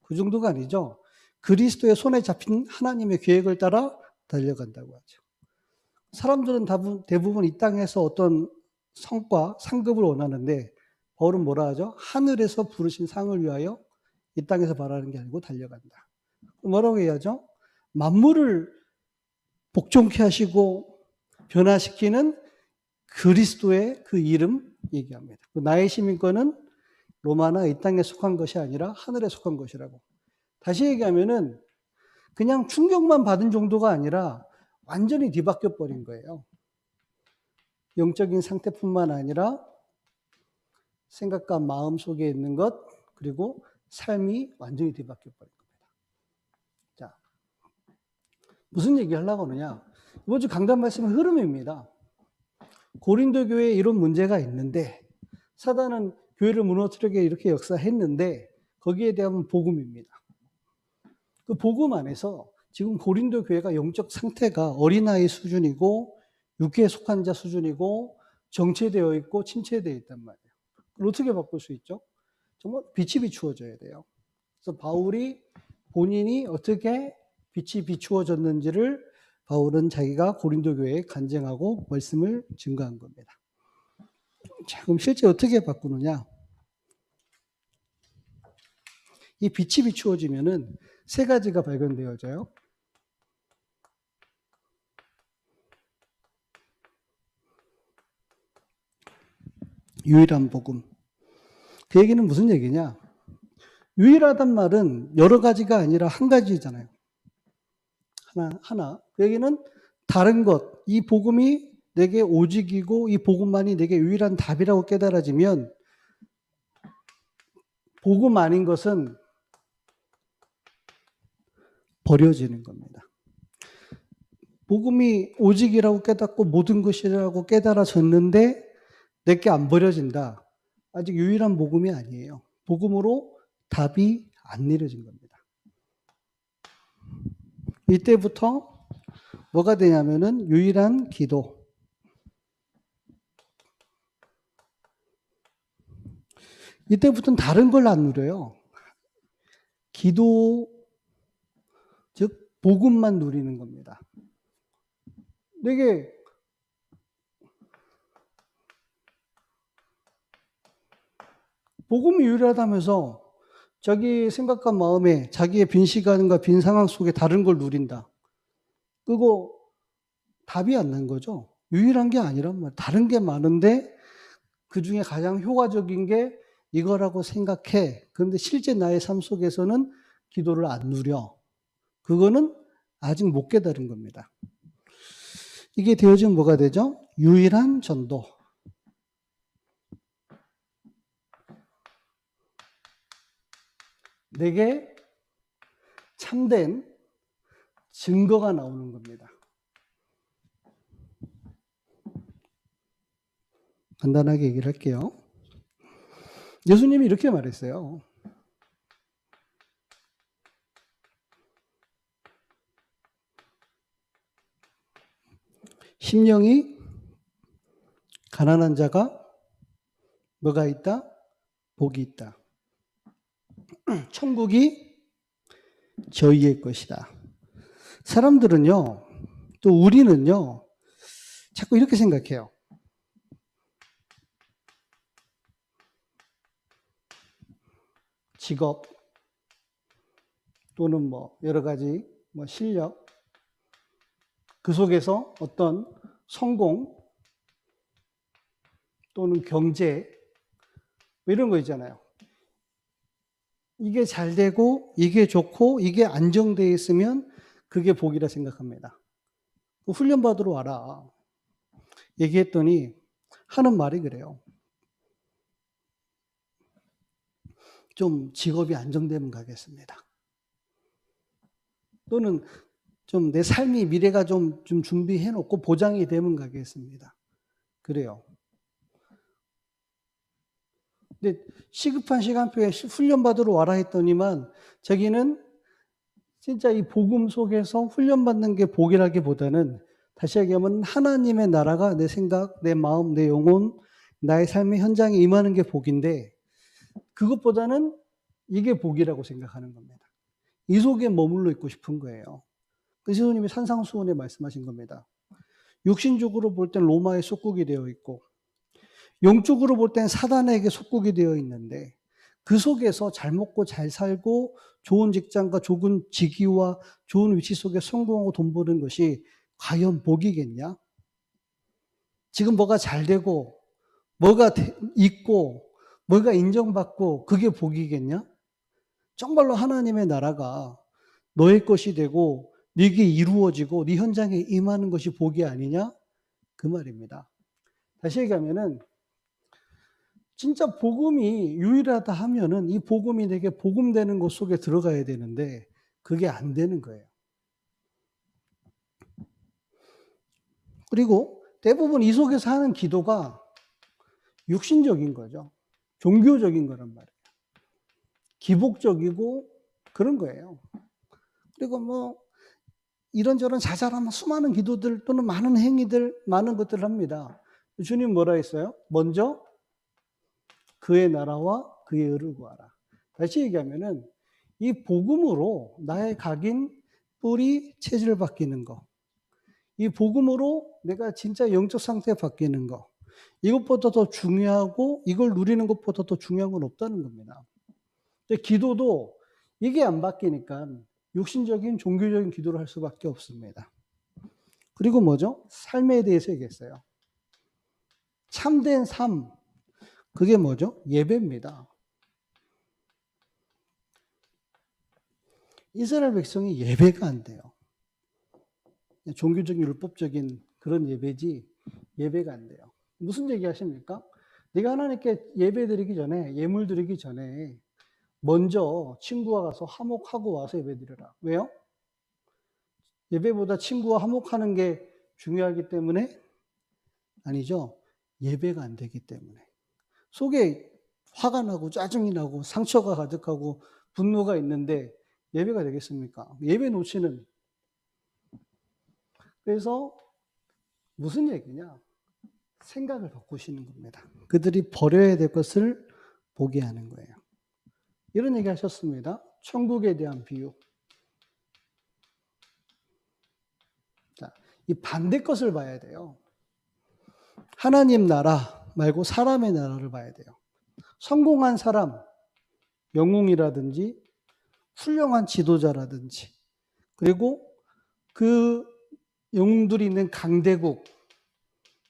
A: 그 정도가 아니죠. 그리스도의 손에 잡힌 하나님의 계획을 따라 달려간다고 하죠. 사람들은 대부분 이 땅에서 어떤 성과, 상급을 원하는데 바울은 뭐라 하죠? 하늘에서 부르신 상을 위하여 이 땅에서 바라는 게 아니고 달려간다. 뭐라고 해야죠? 만물을 복종케 하시고 변화시키는 그리스도의 그 이름 얘기합니다. 나의 시민권은 로마나 이 땅에 속한 것이 아니라 하늘에 속한 것이라고. 다시 얘기하면은 그냥 충격만 받은 정도가 아니라 완전히 뒤바뀌어 버린 거예요. 영적인 상태뿐만 아니라 생각과 마음 속에 있는 것, 그리고 삶이 완전히 뒤바뀌어 버린 겁니다. 자, 무슨 얘기 하려고 하느냐? 이번 주 강단 말씀의 흐름입니다. 고린도 교회에 이런 문제가 있는데 사단은 교회를 무너뜨리게 이렇게 역사했는데 거기에 대한 복음입니다. 그 복음 안에서 지금 고린도 교회가 영적 상태가 어린아이 수준이고 육계에 속한 자 수준이고 정체되어 있고 침체되어 있단 말이에요. 그걸 어떻게 바꿀 수 있죠? 정말 빛이 비추어져야 돼요. 그래서 바울이 본인이 어떻게 빛이 비추어졌는지를 바울은 자기가 고린도 교회에 간증하고 말씀을 증거한 겁니다. 자, 그럼 실제 어떻게 바꾸느냐? 이 빛이 비추어지면은 세 가지가 발견되어져요. 유일한 복음. 그 얘기는 무슨 얘기냐? 유일하단 말은 여러 가지가 아니라 한 가지잖아요. 하나. 그 얘기는 다른 것, 이 복음이 내게 오직이고 이 복음만이 내게 유일한 답이라고 깨달아지면 복음 아닌 것은 버려지는 겁니다. 복음이 오직이라고 깨닫고 모든 것이라고 깨달아졌는데 내게 안 버려진다. 아직 유일한 복음이 아니에요. 복음으로 답이 안 내려진 겁니다. 이때부터 뭐가 되냐면은 유일한 기도. 이때부터는 다른 걸 안 누려요. 기도, 즉 복음만 누리는 겁니다. 되게 복음이 유일하다면서 자기 생각과 마음에 자기의 빈 시간과 빈 상황 속에 다른 걸 누린다. 그거 답이 안 난 거죠. 유일한 게 아니란 말이에요. 다른 게 많은데 그 중에 가장 효과적인 게 이거라고 생각해. 그런데 실제 나의 삶 속에서는 기도를 안 누려. 그거는 아직 못 깨달은 겁니다. 이게 되어지면 뭐가 되죠? 유일한 전도. 내게 참된 증거가 나오는 겁니다. 간단하게 얘기를 할게요. 예수님이 이렇게 말했어요. 심령이 가난한 자가 뭐가 있다? 복이 있다. 천국이 저희의 것이다. 사람들은요, 또 우리는요, 자꾸 이렇게 생각해요. 직업 또는 뭐 여러 가지 뭐 실력, 그 속에서 어떤 성공 또는 경제 뭐 이런 거 있잖아요. 이게 잘 되고 이게 좋고 이게 안정되어 있으면 그게 복이라 생각합니다. 훈련 받으러 와라. 얘기했더니 하는 말이 그래요. 좀 직업이 안정되면 가겠습니다. 또는 좀 내 삶이 미래가 좀 준비해 놓고 보장이 되면 가겠습니다. 그래요. 근데 시급한 시간표에 훈련받으러 와라 했더니만 자기는 진짜 이 복음 속에서 훈련받는 게 복이라기보다는 다시 얘기하면 하나님의 나라가 내 생각, 내 마음, 내 영혼, 나의 삶의 현장에 임하는 게 복인데 그것보다는 이게 복이라고 생각하는 겁니다. 이 속에 머물러 있고 싶은 거예요. 그래서 예수님이 산상수훈에 말씀하신 겁니다. 육신적으로 볼 땐 로마의 속국이 되어 있고 영적으로 볼 땐 사단에게 속국이 되어 있는데 그 속에서 잘 먹고 잘 살고 좋은 직장과 좋은 직위와 좋은 위치 속에 성공하고 돈 버는 것이 과연 복이겠냐? 지금 뭐가 잘 되고 뭐가 있고 뭐가 인정받고 그게 복이겠냐? 정말로 하나님의 나라가 너의 것이 되고 네게 이루어지고 네 현장에 임하는 것이 복이 아니냐? 그 말입니다. 다시 얘기하면은 진짜 복음이 유일하다 하면은 이 복음이 내게 복음되는 것 속에 들어가야 되는데 그게 안 되는 거예요. 그리고 대부분 이 속에서 하는 기도가 육신적인 거죠. 종교적인 거란 말이에요. 기복적이고 그런 거예요. 그리고 뭐 이런저런 자잘한 수많은 기도들 또는 많은 행위들, 많은 것들을 합니다. 주님 뭐라 했어요? 먼저 그의 나라와 그의 의를 구하라. 다시 얘기하면은 이 복음으로 나의 각인, 뿌리, 체질 바뀌는 거. 이 복음으로 내가 진짜 영적 상태 바뀌는 거. 이것보다 더 중요하고 이걸 누리는 것보다 더 중요한 건 없다는 겁니다. 근데 기도도 이게 안 바뀌니까 육신적인 종교적인 기도를 할 수밖에 없습니다. 그리고 뭐죠? 삶에 대해서 얘기했어요. 참된 삶. 그게 뭐죠? 예배입니다. 이스라엘 백성이 예배가 안 돼요. 종교적인 율법적인 그런 예배지 예배가 안 돼요. 무슨 얘기 하십니까? 네가 하나님께 예배 드리기 전에 예물 드리기 전에 먼저 친구와 가서 화목하고 와서 예배 드려라. 왜요? 예배보다 친구와 화목하는 게 중요하기 때문에? 아니죠. 예배가 안 되기 때문에. 속에 화가 나고 짜증이 나고 상처가 가득하고 분노가 있는데 예배가 되겠습니까? 예배 놓치는. 그래서 무슨 얘기냐? 생각을 바꾸시는 겁니다. 그들이 버려야 될 것을 보게 하는 거예요. 이런 얘기 하셨습니다. 천국에 대한 비유. 자, 이 반대 것을 봐야 돼요. 하나님 나라 말고 사람의 나라를 봐야 돼요. 성공한 사람, 영웅이라든지 훌륭한 지도자라든지 그리고 그 영웅들이 있는 강대국,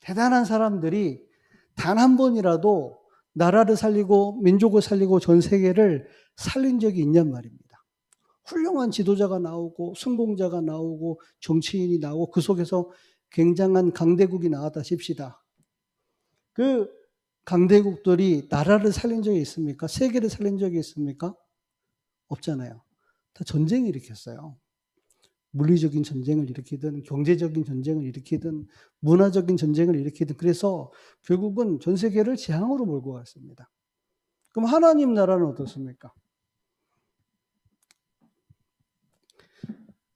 A: 대단한 사람들이 단 한 번이라도 나라를 살리고 민족을 살리고 전 세계를 살린 적이 있냔 말입니다. 훌륭한 지도자가 나오고 성공자가 나오고 정치인이 나오고 그 속에서 굉장한 강대국이 나왔다 칩시다. 그 강대국들이 나라를 살린 적이 있습니까? 세계를 살린 적이 있습니까? 없잖아요. 다 전쟁을 일으켰어요. 물리적인 전쟁을 일으키든 경제적인 전쟁을 일으키든 문화적인 전쟁을 일으키든 그래서 결국은 전 세계를 재앙으로 몰고 갔습니다. 그럼 하나님 나라는 어떻습니까?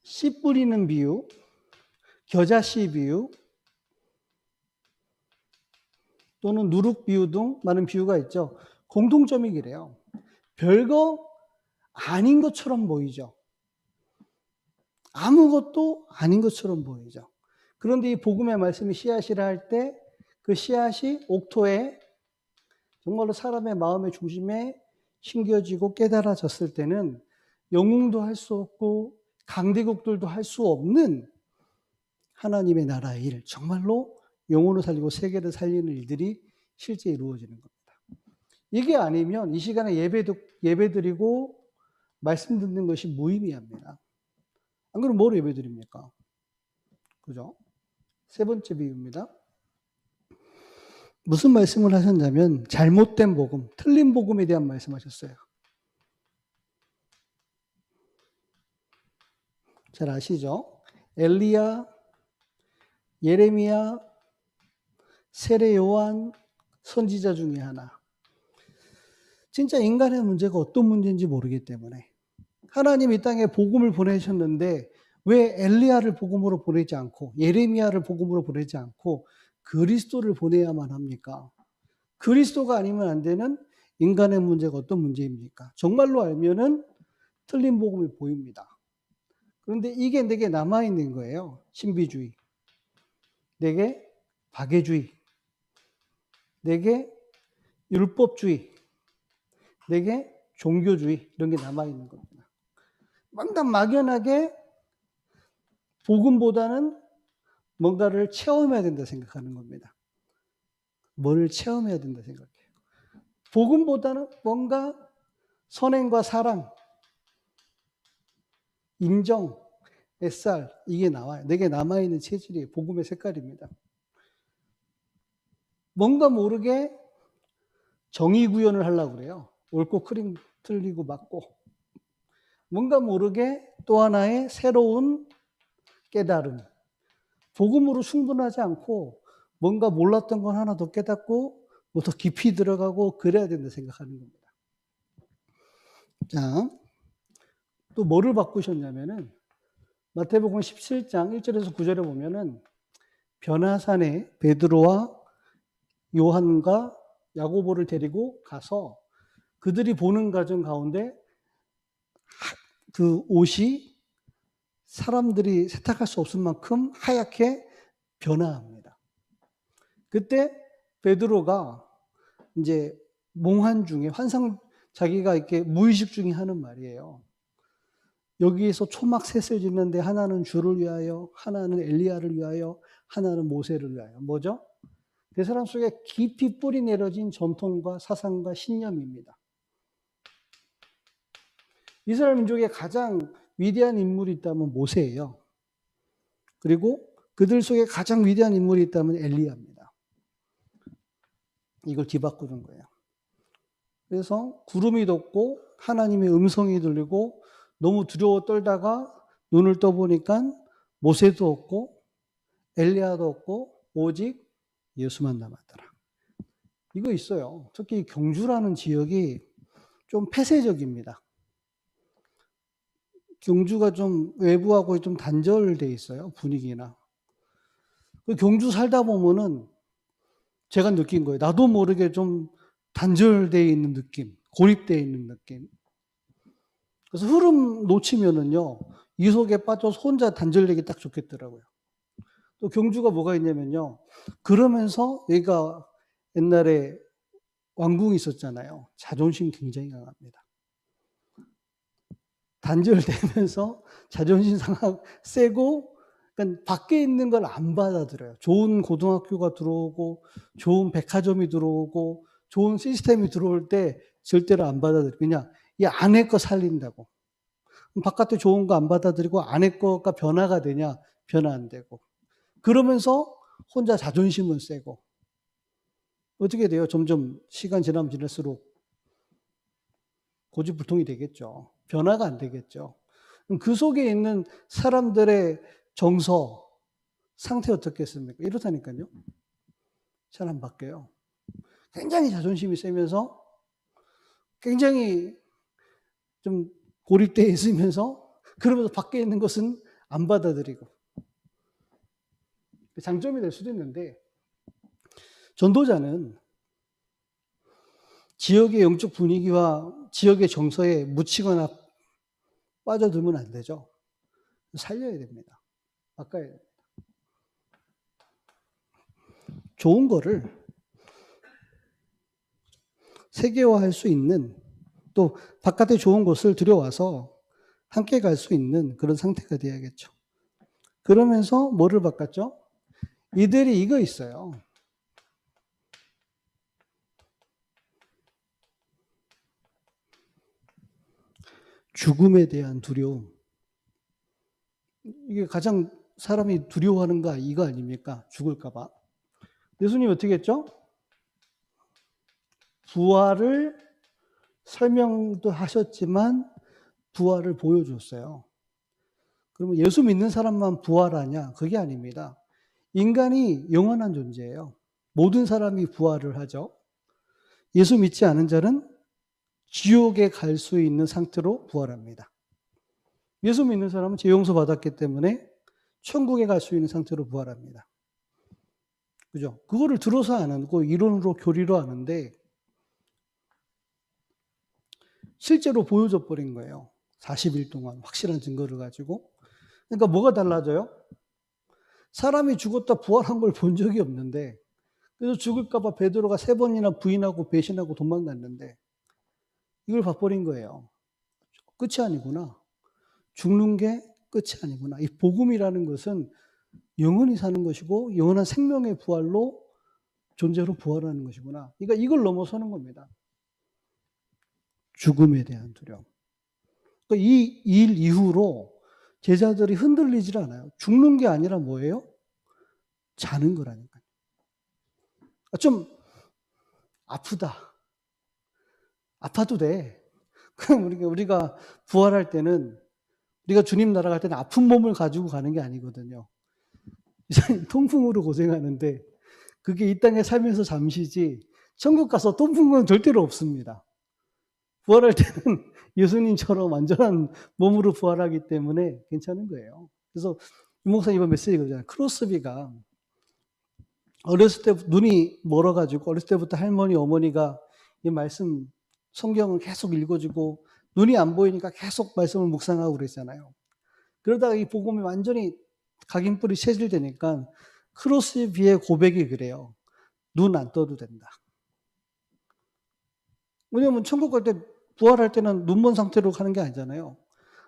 A: 씨 뿌리는 비유, 겨자씨 비유 또는 누룩 비유 등 많은 비유가 있죠. 공통점이 그래요. 별거 아닌 것처럼 보이죠. 아무것도 아닌 것처럼 보이죠. 그런데 이 복음의 말씀이 씨앗이라 할 때 그 씨앗이 옥토에 정말로 사람의 마음의 중심에 심겨지고 깨달아졌을 때는 영웅도 할 수 없고 강대국들도 할 수 없는 하나님의 나라의 일, 정말로 영혼을 살리고 세계를 살리는 일들이 실제 이루어지는 겁니다. 이게 아니면 이 시간에 예배 드리고 말씀 듣는 것이 무의미합니다. 안 그러면 뭘 예배 드립니까? 그죠? 세 번째 비유입니다. 무슨 말씀을 하셨냐면 잘못된 복음, 틀린 복음에 대한 말씀하셨어요. 잘 아시죠? 엘리야, 예레미야, 세례 요한, 선지자 중에 하나. 진짜 인간의 문제가 어떤 문제인지 모르기 때문에 하나님이 이 땅에 복음을 보내셨는데 왜 엘리야를 복음으로 보내지 않고 예레미야를 복음으로 보내지 않고 그리스도를 보내야만 합니까? 그리스도가 아니면 안 되는 인간의 문제가 어떤 문제입니까? 정말로 알면은 틀린 복음이 보입니다. 그런데 이게 내게 남아있는 거예요. 신비주의, 내게 박애주의, 내게 율법주의, 내게 종교주의 이런 게 남아있는 겁니다. 뭔가 막연하게 복음보다는 뭔가를 체험해야 된다 생각하는 겁니다. 뭘 체험해야 된다 생각해요. 복음보다는 뭔가 선행과 사랑, 인정, 애살 이게 나와요. 내게 남아있는 체질이 복음의 색깔입니다. 뭔가 모르게 정의 구현을 하려고 그래요. 옳고 틀리고 맞고. 뭔가 모르게 또 하나의 새로운 깨달음. 복음으로 충분하지 않고 뭔가 몰랐던 건 하나 더 깨닫고 뭐 더 깊이 들어가고 그래야 된다 생각하는 겁니다. 자, 또 뭐를 바꾸셨냐면은 마태복음 17장 1절에서 9절에 보면은 변화산에 베드로와 요한과 야고보를 데리고 가서 그들이 보는 과정 가운데 그 옷이 사람들이 세탁할 수 없을 만큼 하얗게 변화합니다. 그때 베드로가 이제 몽환 중에 자기가 이렇게 무의식 중에 하는 말이에요. 여기에서 초막 셋을 짓는데 하나는 주를 위하여, 하나는 엘리야를 위하여, 하나는 모세를 위하여. 뭐죠? 그 사람 속에 깊이 뿌리 내려진 전통과 사상과 신념입니다. 이스라엘 민족의 가장 위대한 인물이 있다면 모세예요. 그리고 그들 속에 가장 위대한 인물이 있다면 엘리야입니다. 이걸 뒤바꾸는 거예요. 그래서 구름이 덮고 하나님의 음성이 들리고 너무 두려워 떨다가 눈을 떠보니까 모세도 없고 엘리야도 없고 오직 예수만 남았더라. 이거 있어요. 특히 경주라는 지역이 좀 폐쇄적입니다. 경주가 좀 외부하고 좀 단절돼 있어요. 분위기나. 경주 살다 보면은 제가 느낀 거예요. 나도 모르게 좀 단절돼 있는 느낌, 고립돼 있는 느낌. 그래서 흐름 놓치면은요, 이 속에 빠져서 혼자 단절되기 딱 좋겠더라고요. 또 경주가 뭐가 있냐면요, 그러면서 얘가 옛날에 왕궁이 있었잖아요. 자존심 굉장히 강합니다. 단절되면서 자존심 상하 세고, 그러니까 밖에 있는 걸 안 받아들여요. 좋은 고등학교가 들어오고, 좋은 백화점이 들어오고, 좋은 시스템이 들어올 때 절대로 안 받아들여요. 그냥 이 안에 거 살린다고. 바깥에 좋은 거 안 받아들이고 안에 거가 변화가 되냐? 변화 안 되고. 그러면서 혼자 자존심은 세고. 어떻게 돼요? 점점 시간 지나면 지날수록 고집불통이 되겠죠. 변화가 안 되겠죠. 그 속에 있는 사람들의 정서, 상태 어떻겠습니까? 이렇다니까요. 잘 안 바뀌어요. 굉장히 자존심이 세면서 굉장히 좀 고립되어 있으면서 그러면서 밖에 있는 것은 안 받아들이고. 장점이 될 수도 있는데 전도자는 지역의 영적 분위기와 지역의 정서에 묻히거나 빠져들면 안 되죠. 살려야 됩니다. 바꿔야 됩니다. 좋은 거를 세계화할 수 있는 또 바깥에 좋은 것을 들여와서 함께 갈 수 있는 그런 상태가 돼야겠죠. 그러면서 뭐를 바꿨죠? 이들이 이거 있어요. 죽음에 대한 두려움. 이게 가장 사람이 두려워하는 거 이거 아닙니까? 죽을까 봐. 예수님이 어떻게 했죠? 부활을 설명도 하셨지만 부활을 보여줬어요. 그러면 예수 믿는 사람만 부활하냐? 그게 아닙니다. 인간이 영원한 존재예요. 모든 사람이 부활을 하죠. 예수 믿지 않은 자는 지옥에 갈 수 있는 상태로 부활합니다. 예수 믿는 사람은 죄 용서 받았기 때문에 천국에 갈 수 있는 상태로 부활합니다. 그죠? 그거를 들어서 아는 거, 이론으로 교리로 아는데 실제로 보여줘 버린 거예요. 40일 동안 확실한 증거를 가지고. 그러니까 뭐가 달라져요? 사람이 죽었다 부활한 걸 본 적이 없는데, 그래서 죽을까 봐 베드로가 3번이나 부인하고 배신하고 도망갔는데 이걸 봐버린 거예요. 끝이 아니구나. 죽는 게 끝이 아니구나. 이 복음이라는 것은 영원히 사는 것이고 영원한 생명의 부활로 존재로 부활하는 것이구나. 그러니까 이걸 넘어서는 겁니다. 죽음에 대한 두려움. 그러니까 이 일 이후로 제자들이 흔들리질 않아요. 죽는 게 아니라 뭐예요? 자는 거라니까요. 좀 아프다. 아파도 돼. 그럼 우리가 부활할 때는, 우리가 주님 나라 갈 때는 아픈 몸을 가지고 가는 게 아니거든요. 이사님 통풍으로 고생하는데 그게 이 땅에 살면서 잠시지 천국 가서 통풍은 절대로 없습니다. 부활할 때는 예수님처럼 완전한 몸으로 부활하기 때문에 괜찮은 거예요. 그래서 유 목사님 이번 메시지 그러잖아요. 크로스비가 어렸을 때 눈이 멀어가지고 어렸을 때부터 할머니, 어머니가 이 말씀, 성경을 계속 읽어주고 눈이 안 보이니까 계속 말씀을 묵상하고 그랬잖아요. 그러다가 이 복음이 완전히 각인뿔이 체질되니까 크로스비의 고백이 그래요. 눈 안 떠도 된다. 왜냐하면 천국 갈 때, 부활할 때는 눈먼 상태로 가는 게 아니잖아요.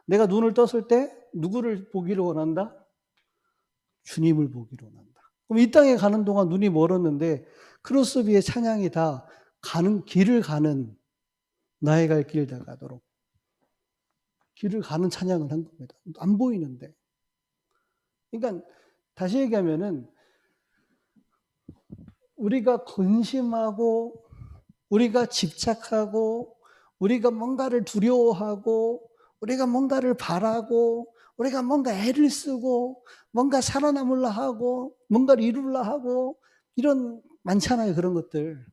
A: 내가 눈을 떴을 때 누구를 보기를 원한다? 주님을 보기를 원한다. 그럼 이 땅에 가는 동안 눈이 멀었는데 크로스비의 찬양이 다 길을 가는, 나의 갈 길 다 가도록 길을 가는 찬양을 한 겁니다. 안 보이는데. 그러니까 다시 얘기하면은 우리가 근심하고 우리가 집착하고 우리가 뭔가를 두려워하고 우리가 뭔가를 바라고 우리가 뭔가 애를 쓰고 뭔가 살아남으려 하고 뭔가를 이루려 하고 이런 많잖아요. 그런 것들.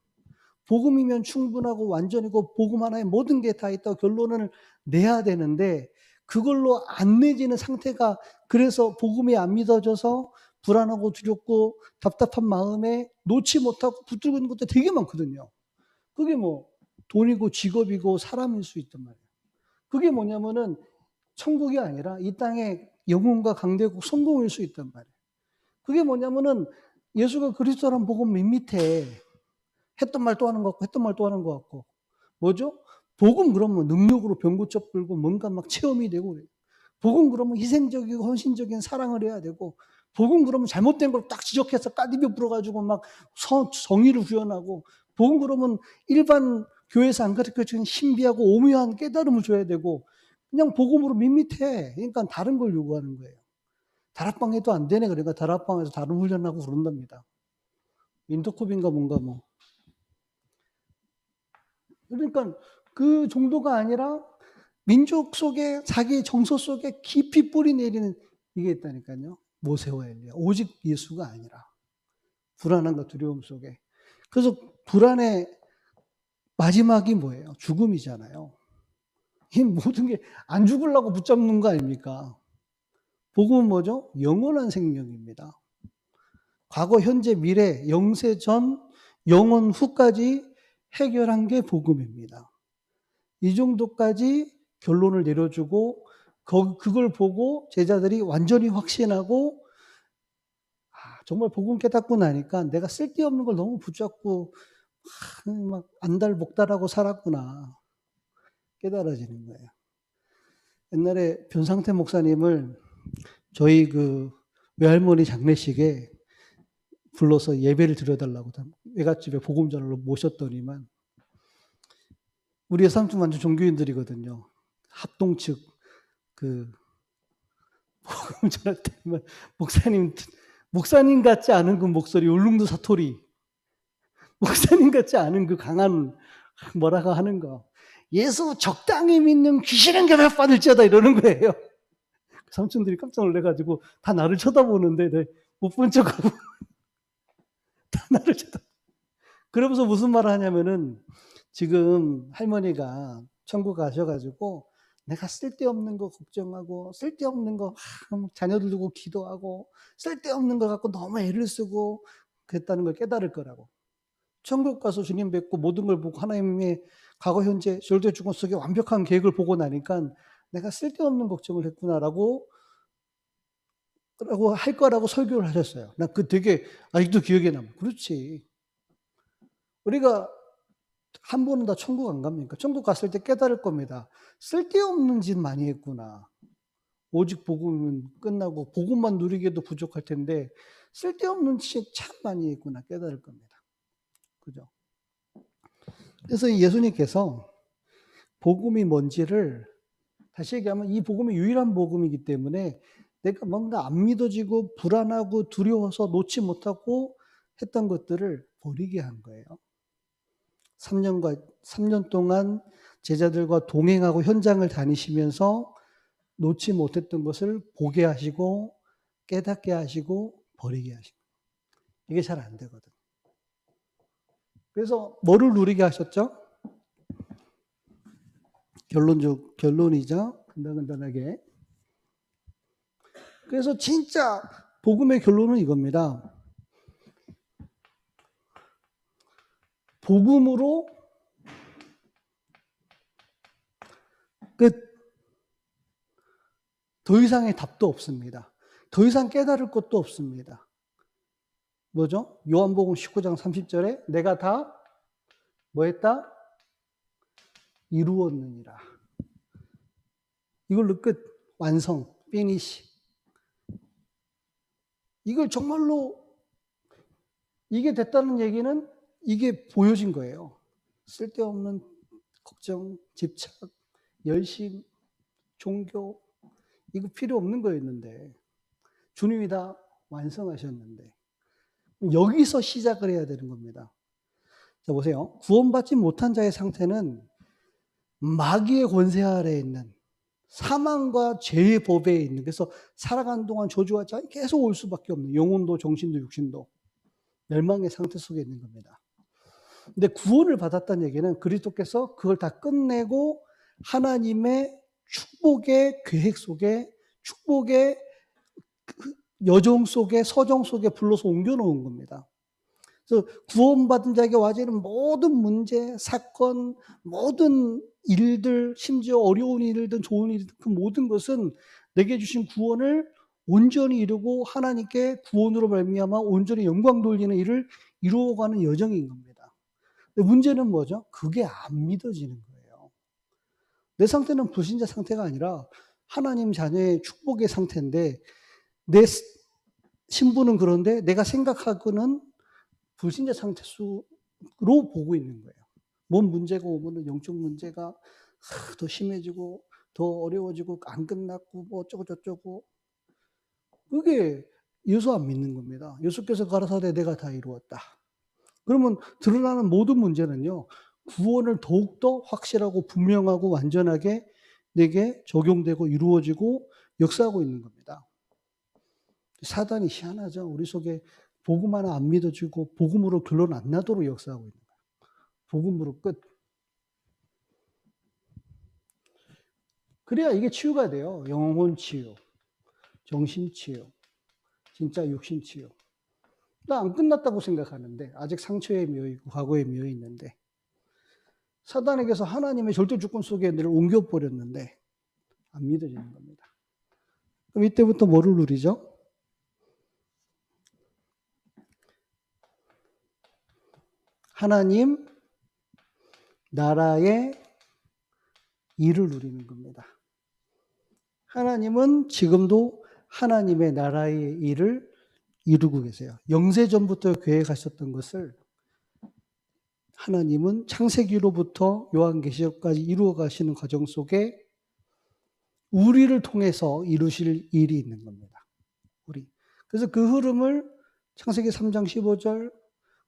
A: 복음이면 충분하고 완전이고 복음 하나에 모든 게 다 있다고 결론을 내야 되는데 그걸로 안 내지는 상태가, 그래서 복음이 안 믿어져서 불안하고 두렵고 답답한 마음에 놓지 못하고 붙들고 있는 것도 되게 많거든요. 그게 뭐 돈이고 직업이고 사람일 수 있단 말이에요. 그게 뭐냐면은 천국이 아니라 이 땅의 영혼과 강대국 성공일 수 있단 말이에요. 그게 뭐냐면은 예수가 그리스도라는 복음 밋밋해. 했던 말 또 하는 것 같고 했던 말 또 하는 것 같고. 뭐죠? 복음 그러면 능력으로 병 고쳐불고 뭔가 막 체험이 되고 그래요. 복음 그러면 희생적이고 헌신적인 사랑을 해야 되고, 복음 그러면 잘못된 걸 딱 지적해서 까디벼 불어가지고 막 정의를 구현하고, 복음 그러면 일반 교회에서 안 가르쳐주는 신비하고 오묘한 깨달음을 줘야 되고, 그냥 복음으로 밋밋해. 그러니까 다른 걸 요구하는 거예요. 다락방 해도 안 되네. 그러니까 다락방에서 다른 훈련하고 그런답니다. 인터컵인가 뭔가 뭐. 그러니까 그 정도가 아니라 민족 속에, 자기 정서 속에 깊이 뿌리 내리는 이게 있다니까요. 모세와 엘리야. 오직 예수가 아니라 불안함과 두려움 속에. 그래서 불안의 마지막이 뭐예요? 죽음이잖아요. 이 모든 게 안 죽으려고 붙잡는 거 아닙니까? 복음은 뭐죠? 영원한 생명입니다. 과거, 현재, 미래, 영세 전, 영원 후까지 해결한 게 복음입니다. 이 정도까지 결론을 내려주고 그걸 보고 제자들이 완전히 확신하고, 정말 복음 깨닫고 나니까 내가 쓸데없는 걸 너무 붙잡고 막 안달복달하고 살았구나 깨달아지는 거예요. 옛날에 변상태 목사님을 저희 그 외할머니 장례식에 불러서 예배를 드려달라고 외갓집에 복음전으로 모셨더니만, 우리 삼촌 완전 종교인들이거든요. 합동 측 그 복음전할 때만 목사님 같지 않은 그 목소리, 울릉도 사토리 목사님 같지 않은 그 강한 뭐라고 하는 거, 예수 적당히 믿는 귀신은 결합받을지어다 이러는 거예요. 삼촌들이 깜짝 놀래가지고 다 나를 쳐다보는데 못 본 척하고 다 나를 쳐다보고. 그러면서 무슨 말을 하냐면은 지금 할머니가 천국 가셔가지고 내가 쓸데없는 거 걱정하고 쓸데없는 거 자녀들 두고 기도하고 쓸데없는 거 갖고 너무 애를 쓰고 그랬다는 걸 깨달을 거라고. 천국 가서 주님 뵙고 모든 걸 보고 하나님의 과거 현재 절대 주권 속에 완벽한 계획을 보고 나니까 내가 쓸데없는 걱정을 했구나라고 할 거라고 설교를 하셨어요. 나 그 되게 아직도 기억에 남아. 그렇지. 우리가 한 번은 다 천국 안 갑니까? 천국 갔을 때 깨달을 겁니다. 쓸데없는 짓 많이 했구나. 오직 복음은 끝나고 복음만 누리기에도 부족할 텐데 쓸데없는 짓 참 많이 했구나 깨달을 겁니다. 그죠? 그래서 예수님께서 복음이 뭔지를 다시 얘기하면 이 복음이 유일한 복음이기 때문에 내가 뭔가 안 믿어지고 불안하고 두려워서 놓지 못하고 했던 것들을 버리게 한 거예요. 3년 동안 제자들과 동행하고 현장을 다니시면서 놓지 못했던 것을 보게 하시고 깨닫게 하시고 버리게 하시고 이게 잘 안 되거든. 그래서 뭐를 누리게 하셨죠? 결론이죠. 간단하게. 그래서 진짜 복음의 결론은 이겁니다. 복음으로 끝. 더 이상의 답도 없습니다. 더 이상 깨달을 것도 없습니다. 뭐죠? 요한복음 19장 30절에 내가 다 뭐 했다? 이루었느니라. 이걸로 끝. 완성. 피니시. 이걸 정말로 이게 됐다는 얘기는 이게 보여진 거예요. 쓸데없는 걱정, 집착, 열심, 종교 이거 필요 없는 거였는데 주님이 다 완성하셨는데 여기서 시작을 해야 되는 겁니다. 자 보세요. 구원받지 못한 자의 상태는 마귀의 권세 아래에 있는 사망과 죄의 법에 있는 그래서 살아가는 동안 저주와 자 계속 올 수밖에 없는 영혼도 정신도 육신도 멸망의 상태 속에 있는 겁니다. 근데 구원을 받았다는 얘기는 그리스도께서 그걸 다 끝내고 하나님의 축복의 계획 속에 축복의 여정 속에 서정 속에 불러서 옮겨놓은 겁니다. 그래서 구원받은 자에게 와지는 모든 문제, 사건, 모든 일들, 심지어 어려운 일이든 좋은 일이든 그 모든 것은 내게 주신 구원을 온전히 이루고 하나님께 구원으로 말미암아 온전히 영광 돌리는 일을 이루어가는 여정인 겁니다. 근데 문제는 뭐죠? 그게 안 믿어지는 거예요. 내 상태는 불신자 상태가 아니라 하나님 자녀의 축복의 상태인데 내 신분은 그런데 내가 생각하고는 불신자 상태로 보고 있는 거예요. 뭔 문제가 오면 영적 문제가 더 심해지고 더 어려워지고 안 끝났고 뭐 어쩌고 저쩌고 그게 예수 안 믿는 겁니다. 예수께서 가라사대 내가 다 이루었다. 그러면 드러나는 모든 문제는요. 구원을 더욱더 확실하고 분명하고 완전하게 내게 적용되고 이루어지고 역사하고 있는 겁니다. 사단이 희한하죠. 우리 속에 복음 하나 안 믿어지고 복음으로 결론 안 나도록 역사하고 있는 거예요. 복음으로 끝. 그래야 이게 치유가 돼요. 영혼 치유, 정신 치유, 진짜 육신 치유. 나 안 끝났다고 생각하는데 아직 상처에 미어 있고 과거에 미어 있는데 사단에게서 하나님의 절대 주권 속에 늘 옮겨버렸는데 안 믿어지는 겁니다. 그럼 이때부터 뭐를 누리죠? 하나님 나라의 일을 누리는 겁니다. 하나님은 지금도 하나님의 나라의 일을 이루고 계세요. 영세전부터 계획하셨던 것을 하나님은 창세기로부터 요한계시록까지 이루어 가시는 과정 속에 우리를 통해서 이루실 일이 있는 겁니다. 우리. 그래서 그 흐름을 창세기 3장 15절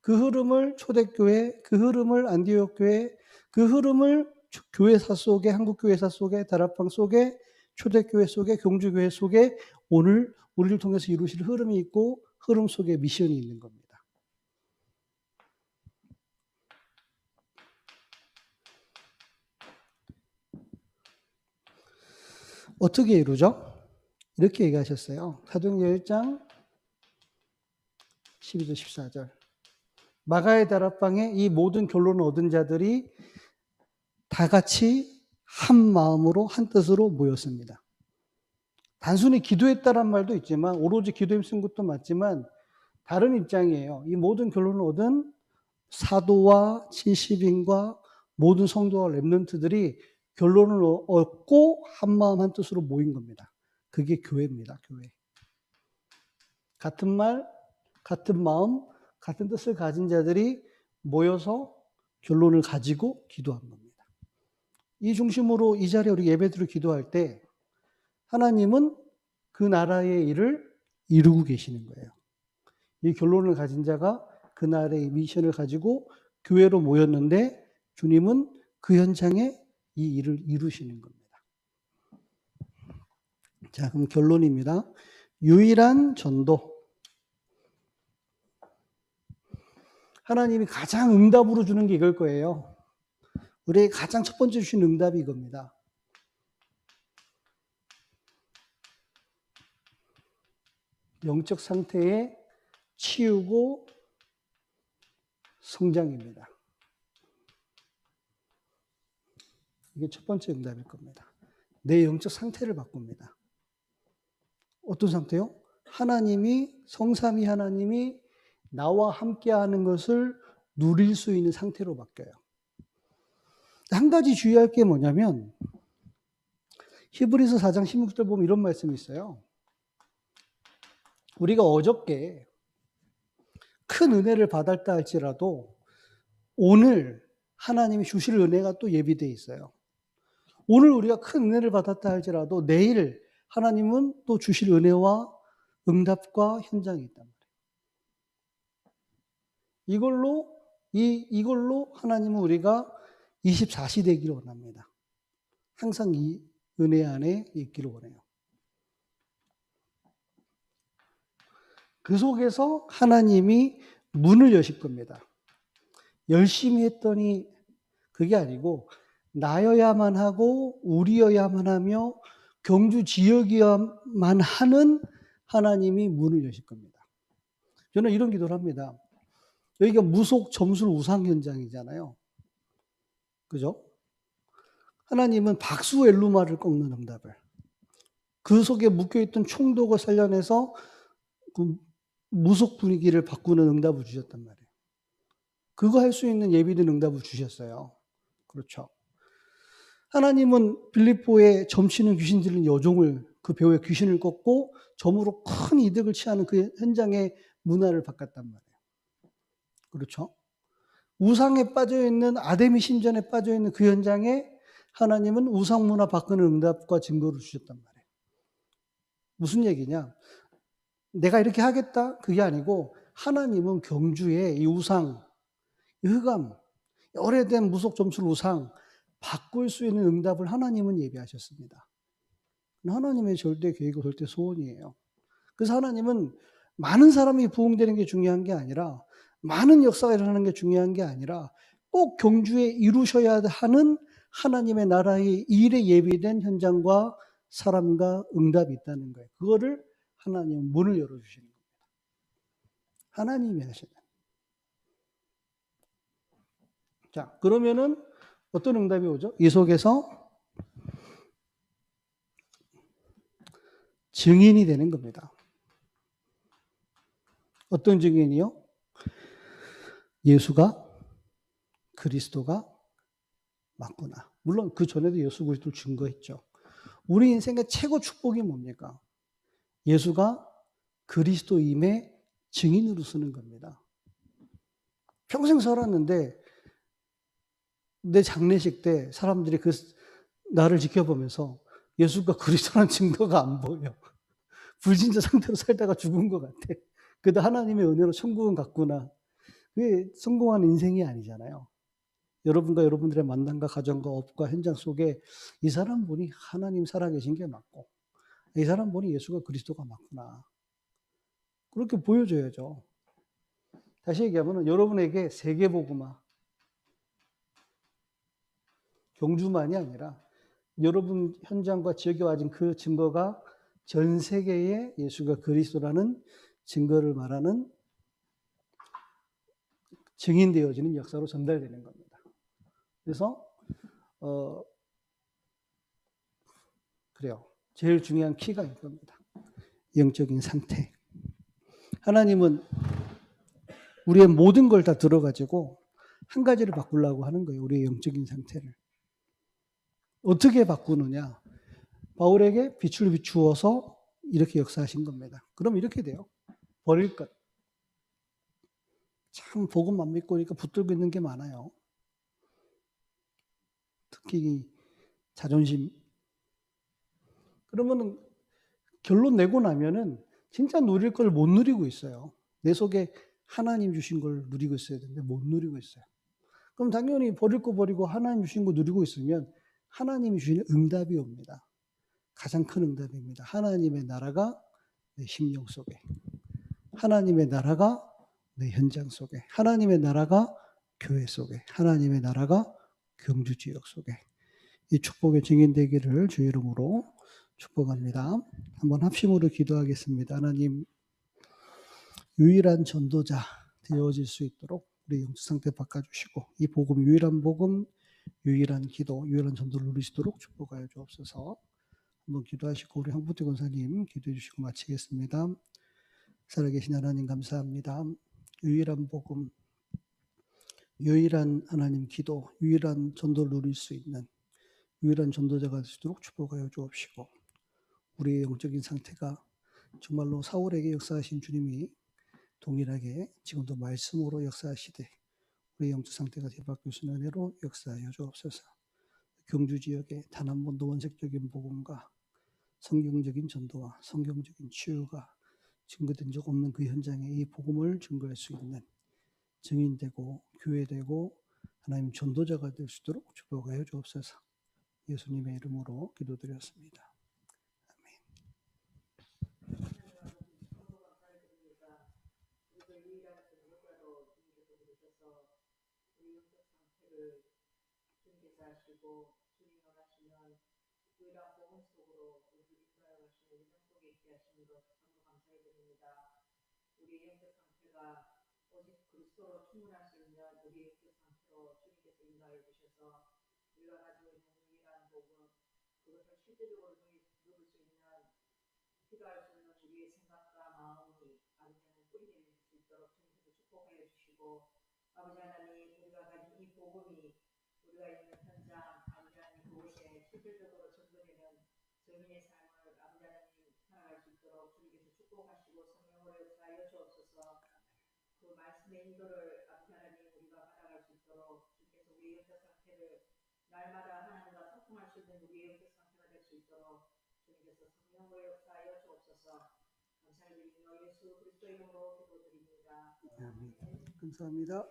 A: 그 흐름을 초대교회, 그 흐름을 안디옥 교회, 그 흐름을 교회사 속에 한국 교회사 속에 다락방 속에 초대교회 속에, 경주교회 속에 오늘 우리를 통해서 이루실 흐름이 있고 흐름 속에 미션이 있는 겁니다. 어떻게 이루죠? 이렇게 얘기하셨어요. 사도행전 1장 12절 14절. 마가의 다락방에 이 모든 결론을 얻은 자들이 다 같이 한 마음으로 한 뜻으로 모였습니다. 단순히 기도했다란 말도 있지만 오로지 기도에 쓴 것도 맞지만 다른 입장이에요. 이 모든 결론을 얻은 사도와 70인과 모든 성도와 렘넌트들이 결론을 얻고 한 마음 한 뜻으로 모인 겁니다. 그게 교회입니다. 교회. 같은 말, 같은 마음, 같은 뜻을 가진 자들이 모여서 결론을 가지고 기도한 겁니다. 이 중심으로 이 자리에 우리 예배드리고 기도할 때 하나님은 그 나라의 일을 이루고 계시는 거예요. 이 결론을 가진 자가 그 나라의 미션을 가지고 교회로 모였는데 주님은 그 현장에 이 일을 이루시는 겁니다. 자, 그럼 결론입니다. 유일한 전도. 하나님이 가장 응답으로 주는 게 이걸 거예요. 우리에게 가장 첫 번째 주신 응답이 이겁니다. 영적 상태에 치우고 성장입니다. 이게 첫 번째 응답일 겁니다. 내 영적 상태를 바꿉니다. 어떤 상태요? 하나님이, 성삼위 하나님이 나와 함께하는 것을 누릴 수 있는 상태로 바뀌어요. 한 가지 주의할 게 뭐냐면 히브리서 4장 16절 보면 이런 말씀이 있어요. 우리가 어저께 큰 은혜를 받았다 할지라도 오늘 하나님이 주실 은혜가 또 예비되어 있어요. 오늘 우리가 큰 은혜를 받았다 할지라도 내일 하나님은 또 주실 은혜와 응답과 현장이 있단 말이에요. 이걸로 하나님은 우리가 24시 되기를 원합니다. 항상 이 은혜 안에 있기를 원해요. 그 속에서 하나님이 문을 여실 겁니다. 열심히 했더니 그게 아니고 나여야만 하고 우리여야만 하며 경주 지역이야만 하는 하나님이 문을 여실 겁니다. 저는 이런 기도를 합니다. 여기가 무속 점술 우상 현장이잖아요. 그죠? 하나님은 박수 엘루마를 꺾는 응답을, 그 속에 묶여있던 총독을 살려내서 그 무속 분위기를 바꾸는 응답을 주셨단 말이에요. 그거 할 수 있는 예비된 응답을 주셨어요. 그렇죠. 하나님은 빌립보에 점치는 귀신 들린 여종을, 그 배우의 귀신을 꺾고 점으로 큰 이득을 취하는 그 현장의 문화를 바꿨단 말이에요. 그렇죠. 우상에 빠져있는, 아데미 신전에 빠져있는 그 현장에 하나님은 우상 문화 바꾸는 응답과 증거를 주셨단 말이에요. 무슨 얘기냐? 내가 이렇게 하겠다? 그게 아니고 하나님은 경주에 이 우상, 이 흑암, 오래된 무속 점술 우상 바꿀 수 있는 응답을 하나님은 예비하셨습니다. 하나님의 절대 계획이고 절대 소원이에요. 그래서 하나님은 많은 사람이 부흥되는 게 중요한 게 아니라, 많은 역사가 일어나는 게 중요한 게 아니라 꼭 경주에 이루셔야 하는 하나님의 나라의 일에 예비된 현장과 사람과 응답이 있다는 거예요. 그거를 하나님은 문을 열어주시는 겁니다. 하나님이 하시는. 자, 그러면은 어떤 응답이 오죠? 이 속에서 증인이 되는 겁니다. 어떤 증인이요? 예수가 그리스도가 맞구나. 물론 그 전에도 예수 그리스도를 증거했죠. 우리 인생의 최고 축복이 뭡니까? 예수가 그리스도임의 증인으로 쓰는 겁니다. 평생 살았는데 내 장례식 때 사람들이 나를 지켜보면서 예수가 그리스도라는 증거가 안 보여. 불신자 상태로 살다가 죽은 것 같아. 그래도 하나님의 은혜로 천국은 갔구나. 그게 성공한 인생이 아니잖아요. 여러분과 여러분들의 만남과 가정과 업과 현장 속에 이 사람 보니 하나님 살아계신 게 맞고 이 사람 보니 예수가 그리스도가 맞구나. 그렇게 보여줘야죠. 다시 얘기하면 여러분에게 세계복음화, 경주만이 아니라 여러분 현장과 지역에 와진 그 증거가 전 세계에 예수가 그리스도라는 증거를 말하는 증인되어지는 역사로 전달되는 겁니다. 그래서 그래요. 제일 중요한 키가 이겁니다. 영적인 상태. 하나님은 우리의 모든 걸 다 들어가지고 한 가지를 바꾸려고 하는 거예요. 우리의 영적인 상태를. 어떻게 바꾸느냐. 바울에게 빛을 비추어서 이렇게 역사하신 겁니다. 그럼 이렇게 돼요. 버릴 것. 참 복음 안 믿고 그러니까 붙들고 있는 게 많아요. 특히 자존심. 그러면은 결론 내고 나면은 진짜 누릴 걸 못 누리고 있어요. 내 속에 하나님 주신 걸 누리고 있어야 되는데 못 누리고 있어요. 그럼 당연히 버릴 거 버리고 하나님 주신 거 누리고 있으면 하나님이 주시는 응답이 옵니다. 가장 큰 응답입니다. 하나님의 나라가 내 심령 속에, 하나님의 나라가 내 현장 속에, 하나님의 나라가 교회 속에, 하나님의 나라가 경주 지역 속에 이 축복의 증인되기를 주의 이름으로 축복합니다. 한번 합심으로 기도하겠습니다. 하나님, 유일한 전도자 되어질 수 있도록 우리 영적 상태 바꿔주시고 이 복음, 유일한 복음, 유일한 기도, 유일한 전도를 누리시도록 축복하여 주옵소서. 한번 기도하시고 우리 황부태 권사님 기도해 주시고 마치겠습니다. 살아계신 하나님 감사합니다. 유일한 복음, 유일한 하나님 기도, 유일한 전도를 누릴 수 있는 유일한 전도자가 되시도록 축복하여 주옵시고 우리의 영적인 상태가 정말로 사울에게 역사하신 주님이 동일하게 지금도 말씀으로 역사하시되 우리 영적 상태가 뒤바뀌시는 은혜로 역사하여 주옵소서. 경주 지역에 단 한 번도 원색적인 복음과 성경적인 전도와 성경적인 치유가 증거된 적 없는 그 현장에 이 복음을 증거할 수 있는 증인되고 교회되고 하나님 전도자가 될 수 있도록 축복하여 주옵소서. 예수님의 이름으로 기도드렸습니다.
B: 하시고 주님 원하시면 유일한 복음 속으로 우리를 인도하여 가시는 인생 속에 있게 하시는 것 참으로 감사히 드립니다. 우리의 영적 상태가 오직 그리스도로 충분하시면 우리의 영적 상태로 주님께서 인도하여 주셔서 우리가 가지고 있는 유일한 복음 그것을 실제적으로 누릴 수 있는 필요할 수 있는 우리의 생각과 마음이 아버지는 뿌리내릴 수 있도록 주님께서 축복하여 주시고 아버지 하나님 우리가 가진 이 복음이 우리가 있는 현장 아버지 하나님 그곳에 실질적으로 전도되는 증인의 삶을 아버지 하나님 살아갈 수 있도록 주님께서 축복하시고 성령으로 역사하여 주옵소서. 그 말씀의 인도를 아버지 하나님 우리가 받아갈 수 있도록 주께서 우리의 영적 상태를 날마다 하나님과 소통할 수 있는 우리의 영적 상태가 될 수 있도록 주님께서 성령으로 역사하여 주옵소서. 감사드리며 예수 그리스도 이름으로 기도드립니다.
A: 감사합니다.